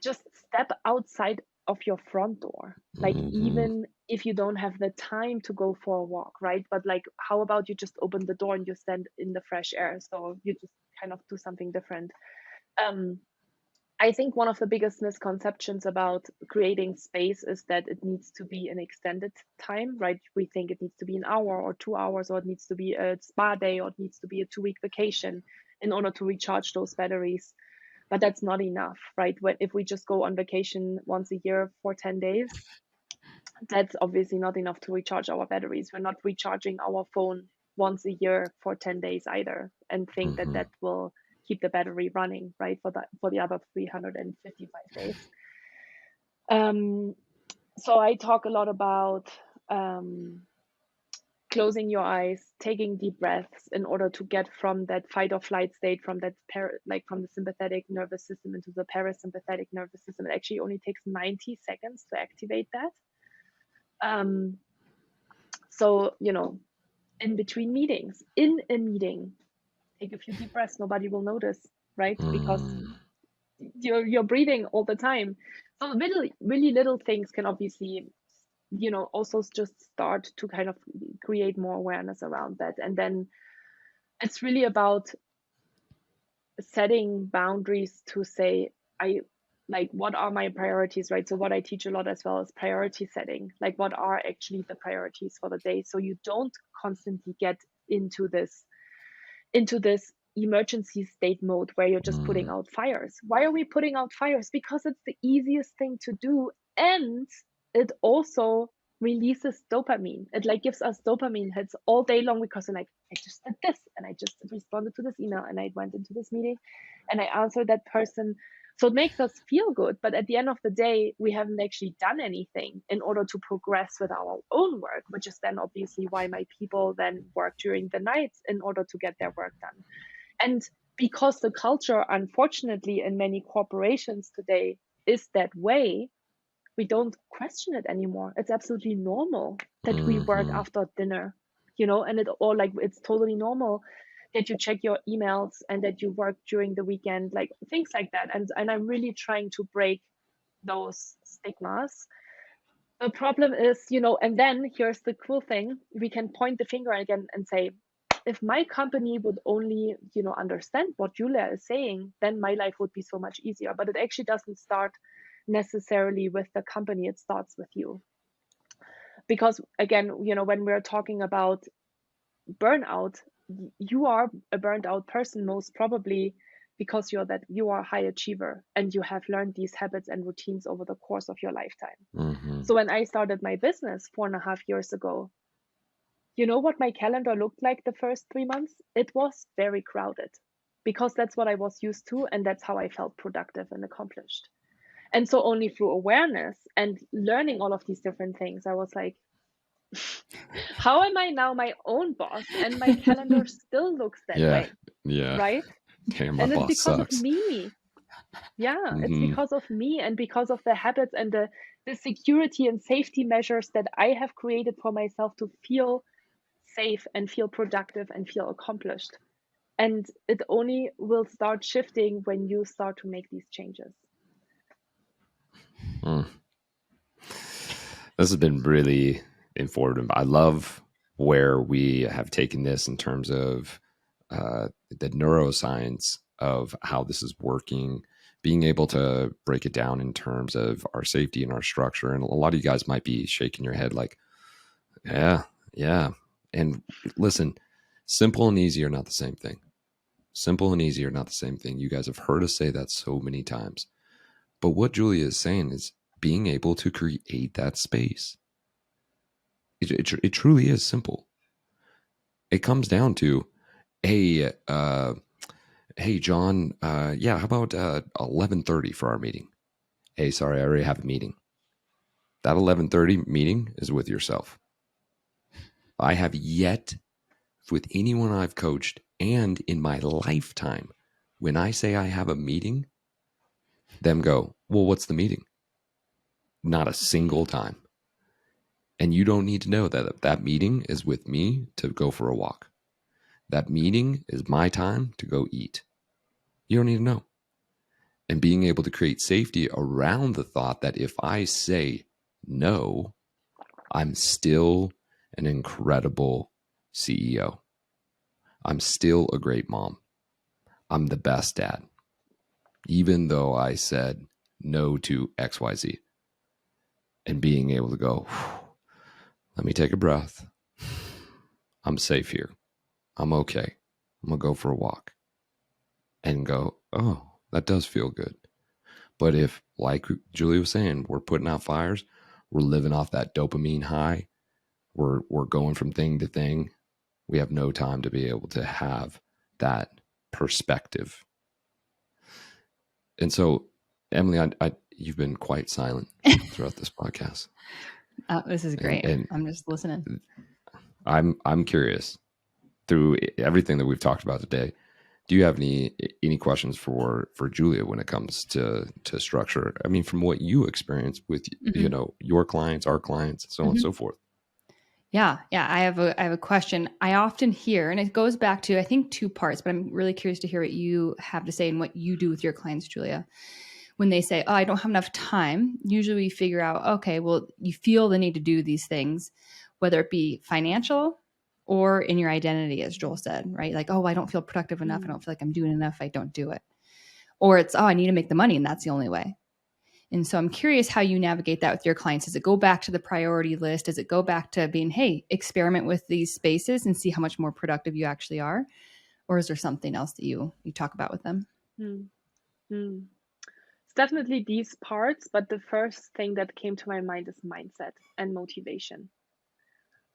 just step outside of your front door. Like Hmm. even if you don't have the time to go for a walk, right? But like how about you just open the door and you stand in the fresh air? So you just kind of do something different. Um, I think one of the biggest misconceptions about creating space is that it needs to be an extended time, right? We think it needs to be an hour or 2 hours, or it needs to be a spa day, or it needs to be a 2 week vacation in order to recharge those batteries. But that's not enough, right? If we just go on vacation once a year for 10 days, that's obviously not enough to recharge our batteries. We're not recharging our phone once a year for 10 days either, and think that Hmm. that will keep the battery running, right, for the other 355 days. Um, so I talk a lot about closing your eyes, taking deep breaths in order to get from that fight or flight state, from that from the sympathetic nervous system into the parasympathetic nervous system. It actually only takes 90 seconds to activate that. So, in between meetings, in a meeting, take a few deep breaths. Nobody will notice, right? Because Mm. you're breathing all the time. So really little things can obviously, also just start to kind of create more awareness around that. And then it's really about setting boundaries to say, I like what are my priorities, right? So what I teach a lot as well is priority setting. Like what are actually the priorities for the day, so you don't constantly get into this emergency state mode where you're just putting Mm. out fires. Why are we putting out fires? Because it's the easiest thing to do, and it also releases dopamine. It like gives us dopamine hits all day long because we're like, I just did this and I just responded to this email and I went into this meeting and I answered that person. So it makes us feel good, but at the end of the day, we haven't actually done anything in order to progress with our own work, which is then obviously why my people then work during the nights in order to get their work done. And because the culture, unfortunately, in many corporations today is that way, we don't question it anymore. It's absolutely normal that we work Hmm. after dinner, and it's totally normal that you check your emails and that you work during the weekend, like things like that. And I'm really trying to break those stigmas. The problem is, and then here's the cool thing, we can point the finger again and say, if my company would only, understand what Julia is saying, then my life would be so much easier. But it actually doesn't start necessarily with the company, it starts with you. Because again, when we're talking about burnout, you are a burned out person most probably because you are a high achiever and you have learned these habits and routines over the course of your lifetime. Mm-hmm. So when I started my business 4.5 years ago, you know what my calendar looked like the first 3 months? It was very crowded because that's what I was used to, and that's how I felt productive and accomplished. And so only through awareness and learning all of these different things, I was like, how am I now my own boss and my calendar still looks that Yeah. way, Yeah. right? Damn, my And it's boss because of sucks. me. Yeah, it's Mm-hmm. because of me and because of the habits and the security and safety measures that I have created for myself to feel safe and feel productive and feel accomplished. And it only will start shifting when you start to make these changes. This has been really informative. I love where we have taken this in terms of the neuroscience of how this is working, being able to break it down in terms of our safety and our structure. And a lot of you guys might be shaking your head like, yeah, yeah. And listen, simple and easy are not the same thing. Simple and easy are not the same thing. You guys have heard us say that so many times. But what Julia is saying is being able to create that space. It truly is simple. It comes down to, hey, John, yeah, how about 11:30 for our meeting? Hey, sorry, I already have a meeting. That 11:30 meeting is with yourself. I have yet, with anyone I've coached and in my lifetime, when I say I have a meeting, them go, well, what's the meeting? Not a single time. And you don't need to know that that meeting is with me to go for a walk. That meeting is my time to go eat. You don't need to know. And being able to create safety around the thought that if I say no, I'm still an incredible CEO. I'm still a great mom. I'm the best dad. Even though I said no to XYZ. And being able to go, let me take a breath. I'm safe here. I'm okay. I'm going to go for a walk. And go, oh, that does feel good. But if, like Julie was saying, we're putting out fires, we're living off that dopamine high, we're going from thing to thing, we have no time to be able to have that perspective. And so, Emily, you've been quite silent throughout this podcast. This is great. And I'm just listening. I'm curious, through everything that we've talked about today, do you have any questions for Julia when it comes to structure? I mean, from what you experience with your clients, our clients, so on and so forth. Yeah. I have a question. I often hear, and it goes back to I think 2 parts, but I'm really curious to hear what you have to say and what you do with your clients, Julia. When they say, "Oh, I don't have enough time," usually we figure out, okay, well, you feel the need to do these things, whether it be financial or in your identity, as Joel said, right? Like, oh, I don't feel productive enough. I don't feel like I'm doing enough. I don't do it. Or it's, oh, I need to make the money, and that's the only way. And so I'm curious how you navigate that with your clients. Does it go back to the priority list? Does it go back to being, hey, experiment with these spaces and see how much more productive you actually are? Or is there something else that you talk about with them? It's definitely these parts, but the first thing that came to my mind is mindset and motivation.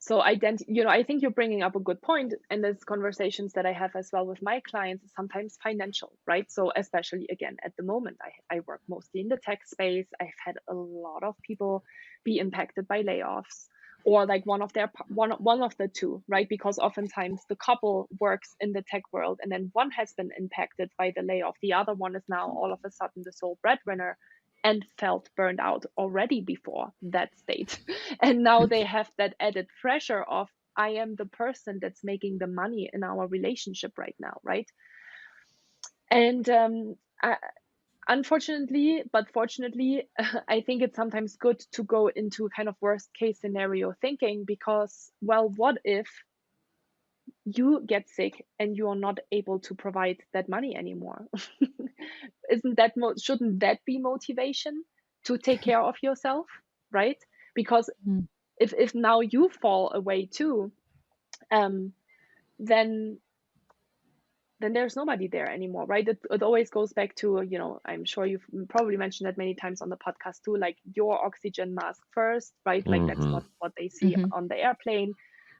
So I think you're bringing up a good point, and there's conversations that I have as well with my clients, sometimes financial, right? So especially again at the moment, I work mostly in the tech space. I've had a lot of people be impacted by layoffs, or like one of the two, right? Because oftentimes the couple works in the tech world, and then one has been impacted by the layoff. The other one is now all of a sudden the sole breadwinner and felt burned out already before that state. And now they have that added pressure of, I am the person that's making the money in our relationship right now, right? And unfortunately, but fortunately, I think it's sometimes good to go into kind of worst case scenario thinking, because, well, what if you get sick and you are not able to provide that money anymore? Shouldn't that be motivation to take care of yourself, right? Because if now you fall away too, then then there's nobody there anymore, right? It always goes back to, you know, I'm sure you've probably mentioned that many times on the podcast too, like your oxygen mask first, right? Like that's what they see on the airplane,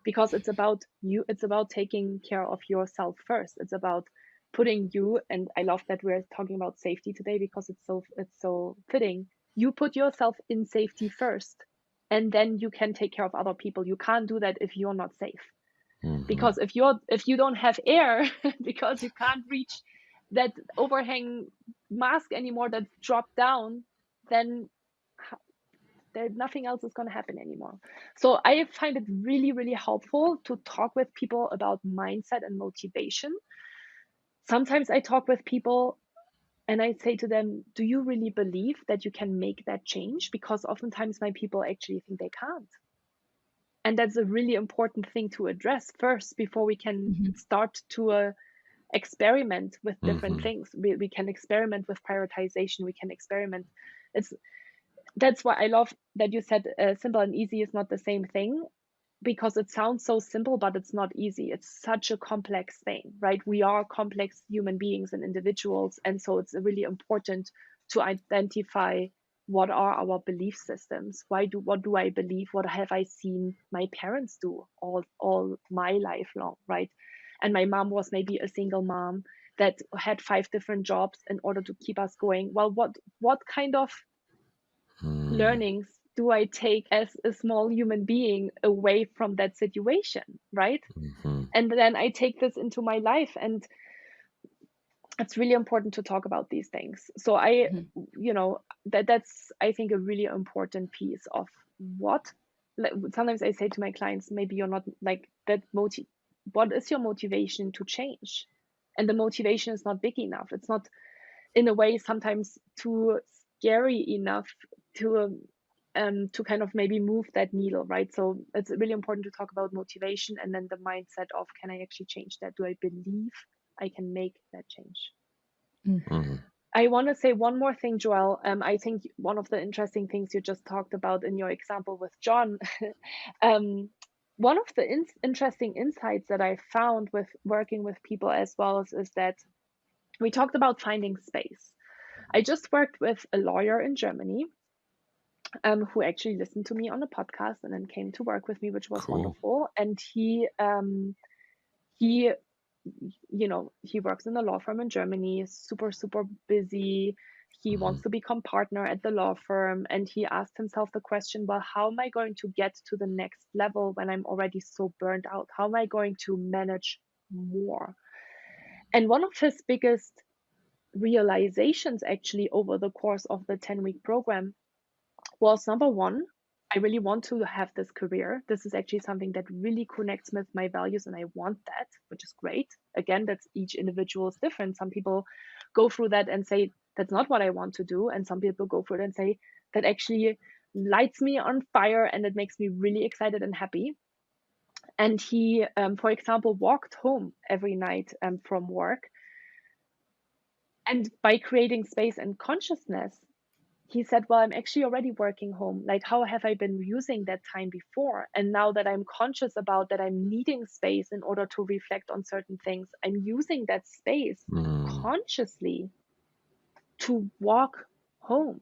because it's about you. It's about taking care of yourself first. It's about putting you, and I love that we're talking about safety today because it's so fitting. You put yourself in safety first, and then you can take care of other people. You can't do that if you're not safe. Because if you don't have air, because you can't reach that overhang mask anymore that's dropped down, then nothing else is going to happen anymore. So I find it really, really helpful to talk with people about mindset and motivation. Sometimes I talk with people and I say to them, do you really believe that you can make that change? Because oftentimes my people actually think they can't. And that's a really important thing to address first before we can start to experiment with different things. We can experiment with prioritization. We can experiment. That's why I love that you said simple and easy is not the same thing, because it sounds so simple, but it's not easy. It's such a complex thing, right? We are complex human beings and individuals. And so it's really important to identify what are our belief systems. What do I believe? What have I seen my parents do all my life long, right? And my mom was maybe a single mom that had 5 different jobs in order to keep us going. Well, what kind of learnings do I take as a small human being away from that situation, right? And then I take this into my life, and it's really important to talk about these things. So you know, that's I think a really important piece of what. Sometimes I say to my clients, maybe you're not like that. What is your motivation to change? And the motivation is not big enough. It's not, in a way, sometimes too scary enough to kind of maybe move that needle, right? So it's really important to talk about motivation, and then the mindset of, can I actually change that? Do I believe I can make that change? I want to say one more thing, Joelle. I think one of the interesting things you just talked about in your example with John, one of the interesting insights that I found with working with people as well is that we talked about finding space. I just worked with a lawyer in Germany who actually listened to me on a podcast and then came to work with me, which was wonderful. And he, you know, he works in a law firm in Germany, super, super busy. He wants to become partner at the law firm. And he asked himself the question, well, how am I going to get to the next level when I'm already so burned out? How am I going to manage more? And one of his biggest realizations actually over the course of the 10-week program was, number one, I really want to have this career. This is actually something that really connects with my values, and I want that, which is great. Again, that's each individual is different. Some people go through that and say, that's not what I want to do. And some people go through it and say, that actually lights me on fire and it makes me really excited and happy. And he, for example, walked home every night from work. And by creating space and consciousness, he said, well, I'm actually already working home. Like, how have I been using that time before? And now that I'm conscious about that, I'm needing space in order to reflect on certain things. I'm using that space consciously to walk home.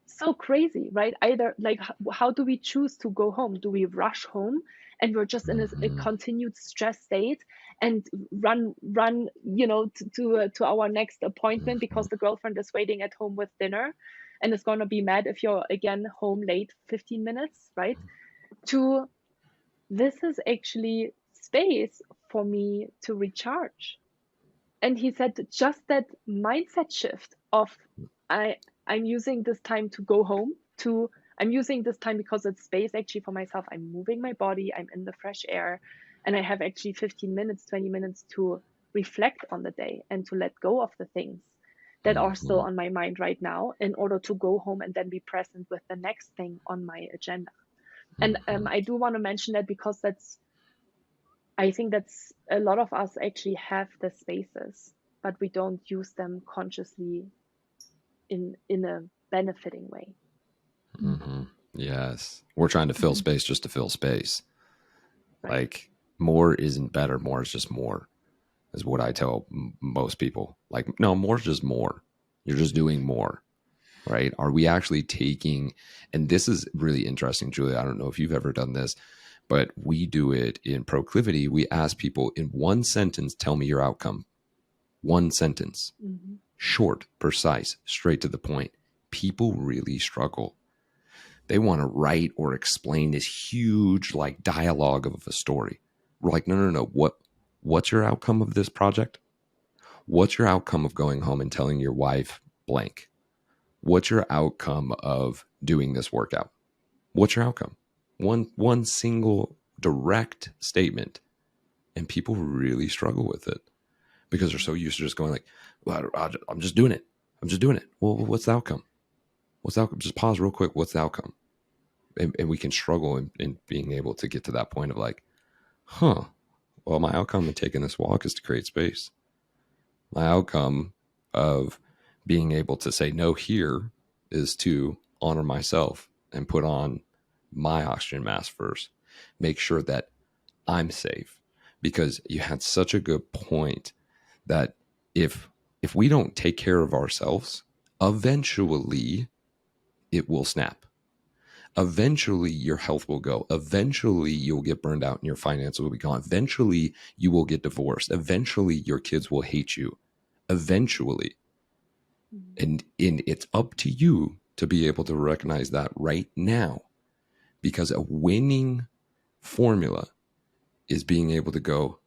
So crazy, right? Either like, how do we choose to go home? Do we rush home and we're just in a continued stress state and run, you know, to our next appointment because the girlfriend is waiting at home with dinner and is going to be mad if you're again home late 15 minutes, right? To, this is actually space for me to recharge. And he said just that mindset shift of, I'm using this time to go home, to I'm using this time because it's space actually for myself. I'm moving my body, I'm in the fresh air, and I have actually 15 minutes, 20 minutes to reflect on the day and to let go of the things that are still on my mind right now in order to go home and then be present with the next thing on my agenda. And I do want to mention that because I think that's a lot of us actually have the spaces, but we don't use them consciously in a benefiting way. Yes. We're trying to fill space just to fill space. Right. Like, more isn't better. More is just more. is what I tell most people. Like, no, more is just more. You're just doing more, right? Are we actually taking, and this is really interesting, Julia. I don't know if you've ever done this, but we do it in Proclivity. We ask people in one sentence, tell me your outcome. One sentence, short, precise, straight to the point. People really struggle. They want to write or explain this huge like dialogue of a story. We're like, no. What's your outcome of this project? What's your outcome of going home and telling your wife blank? What's your outcome of doing this workout? What's your outcome? One single direct statement. And people really struggle with it because they're so used to just going like, well, I'm just doing it. I'm just doing it. Well, what's the outcome? What's the outcome? Just pause real quick. What's the outcome? And we can struggle in being able to get to that point of like, well, my outcome in taking this walk is to create space. My outcome of being able to say no here is to honor myself and put on my oxygen mask first. Make sure that I'm safe, because you had such a good point that if we don't take care of ourselves, eventually it will snap. Eventually your health will go. Eventually you'll get burned out and your finances will be gone. Eventually you will get divorced. Eventually your kids will hate you. Eventually. And it's up to you to be able to recognize that right now, because a winning formula is being able to go,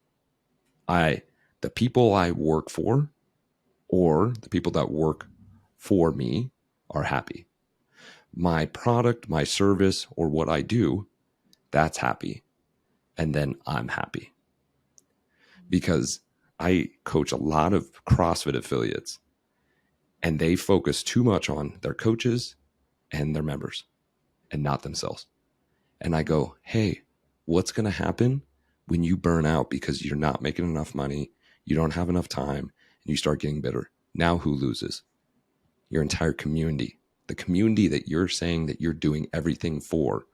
the people I work for or the people that work for me are happy. My product, my service, or what I do, that's happy. And then I'm happy. Because I coach a lot of CrossFit affiliates and they focus too much on their coaches and their members and not themselves. And I go, hey, what's going to happen when you burn out because you're not making enough money, you don't have enough time, and you start getting bitter? Now who loses? Your entire community. The community that you're saying that you're doing everything for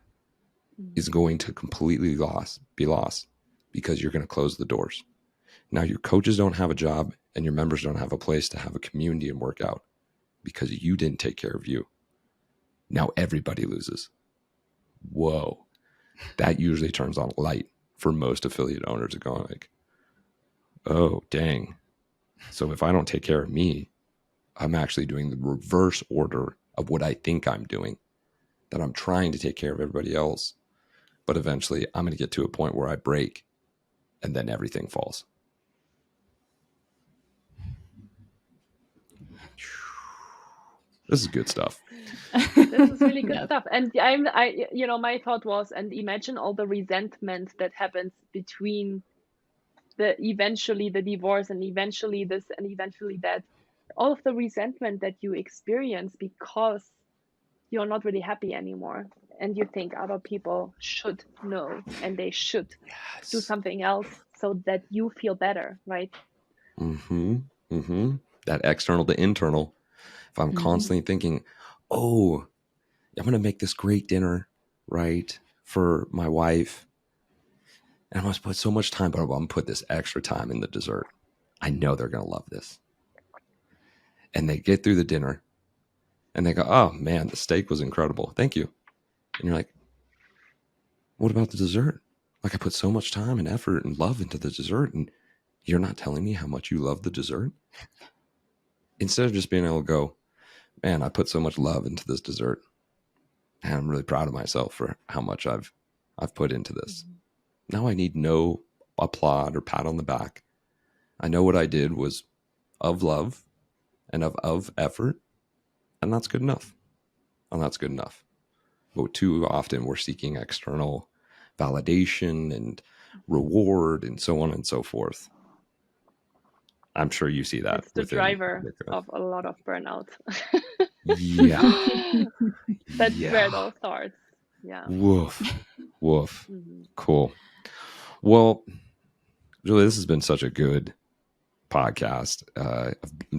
is going to completely be lost because you're going to close the doors. Now your coaches don't have a job and your members don't have a place to have a community and work out because you didn't take care of you. Now everybody loses. Whoa. That usually turns on a light for most affiliate owners are going like, oh, dang. So if I don't take care of me, I'm actually doing the reverse order of what I think I'm doing, that I'm trying to take care of everybody else. But eventually I'm going to get to a point where I break and then everything falls. This is good stuff. This is really good stuff. And my thought was, and imagine all the resentment that happens between eventually the divorce and eventually this and eventually that, all of the resentment that you experience because you're not really happy anymore. And you think other people should know and they should do something else so that you feel better, right? That external to internal. If I'm constantly thinking, oh, I'm going to make this great dinner, right, for my wife, and I'm going to put so much time, but I'm going to put this extra time in the dessert. I know they're going to love this. And they get through the dinner and they go, oh man, the steak was incredible. Thank you. And you're like, what about the dessert? Like, I put so much time and effort and love into the dessert, and you're not telling me how much you love the dessert? Instead of just being able to go, man, I put so much love into this dessert, and I'm really proud of myself for how much I've put into this. Now I need no applaud or pat on the back. I know what I did was of love and of effort, and that's good enough. And that's good enough. But too often we're seeking external validation and reward and so on and so forth. I'm sure you see that. It's the driver of a lot of burnout. Yeah. That's where it all starts. Yeah. Woof. Cool. Well, Julie, this has been such a good podcast,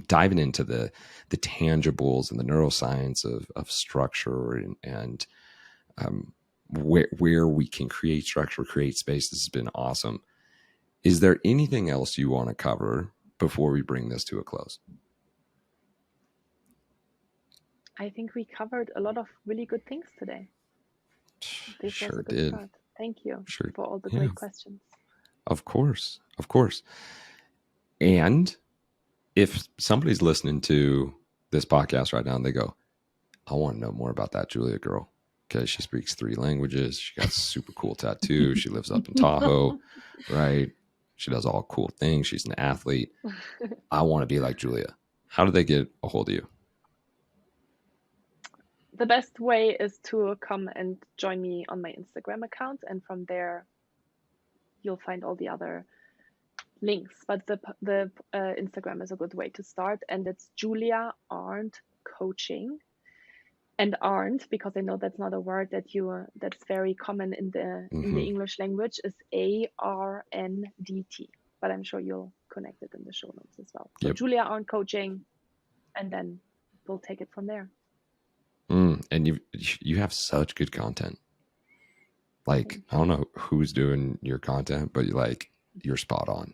diving into the tangibles and the neuroscience of structure and where we can create structure, create space. This has been awesome. Is there anything else you want to cover before we bring this to a close? I think we covered a lot of really good things today. This Sure was a good did. start. Thank you Sure. for all the Yeah. great questions. Of course. Of course. And if somebody's listening to this podcast right now and they go, I want to know more about that Julia girl, because she speaks 3 languages. She got a super cool tattoo. She lives up in Tahoe, right? She does all cool things. She's an athlete. I want to be like Julia. How do they get a hold of you? The best way is to come and join me on my Instagram account, and from there you'll find all the other links. But the Instagram is a good way to start, and it's Julia Ardnt Coaching. And Ardnt, because I know that's not a word that that's very common in the English language, is ARNDT. But I'm sure you'll connect it in the show notes as well. So Julia Ardnt Coaching, and then we'll take it from there. And you have such good content. Like, I don't know who's doing your content, but you're spot on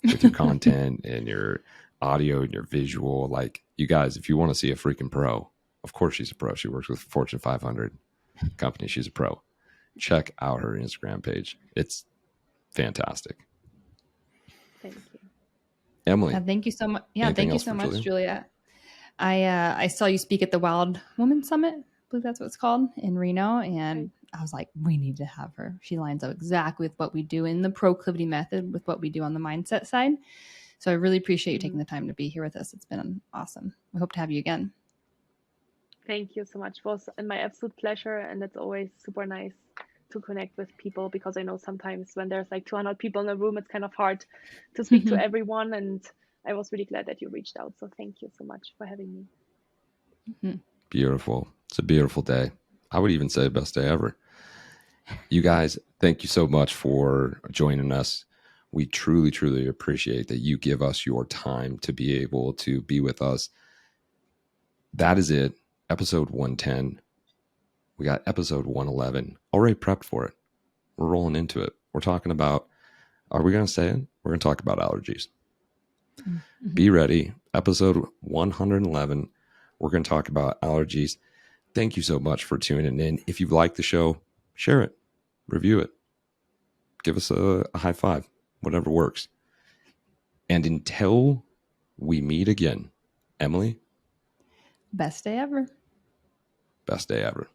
with your content and your audio and your visual. Like, you guys, if you want to see a freaking pro, of course she's a pro. She works with Fortune 500 company. She's a pro. Check out her Instagram page. It's fantastic. Thank you, Emily. Thank you so much. Yeah, thank you so much, Julia. I saw you speak at the Wild Woman Summit. I believe that's what it's called, in Reno, and I was like, we need to have her. She lines up exactly with what we do in the proclivity method with what we do on the mindset side. So I really appreciate you taking the time to be here with us. It's been awesome. We hope to have you again. Thank you so much. It was my absolute pleasure, and it's always super nice to connect with people, because I know sometimes when there's like 200 people in a room, it's kind of hard to speak to everyone, and I was really glad that you reached out. So thank you so much for having me. Beautiful. It's a beautiful day. I would even say best day ever. You guys, thank you so much for joining us. We truly, truly appreciate that you give us your time to be able to be with us. That is it. Episode 110. We got episode 111 already prepped for it. We're rolling into it. We're talking about, are we going to say it? We're going to talk about allergies. Mm-hmm. Be ready. Episode 111. We're going to talk about allergies. Thank you so much for tuning in. If you've liked the show, share it, review it, give us a high five, whatever works. And until we meet again, Emily. Best day ever. Best day ever.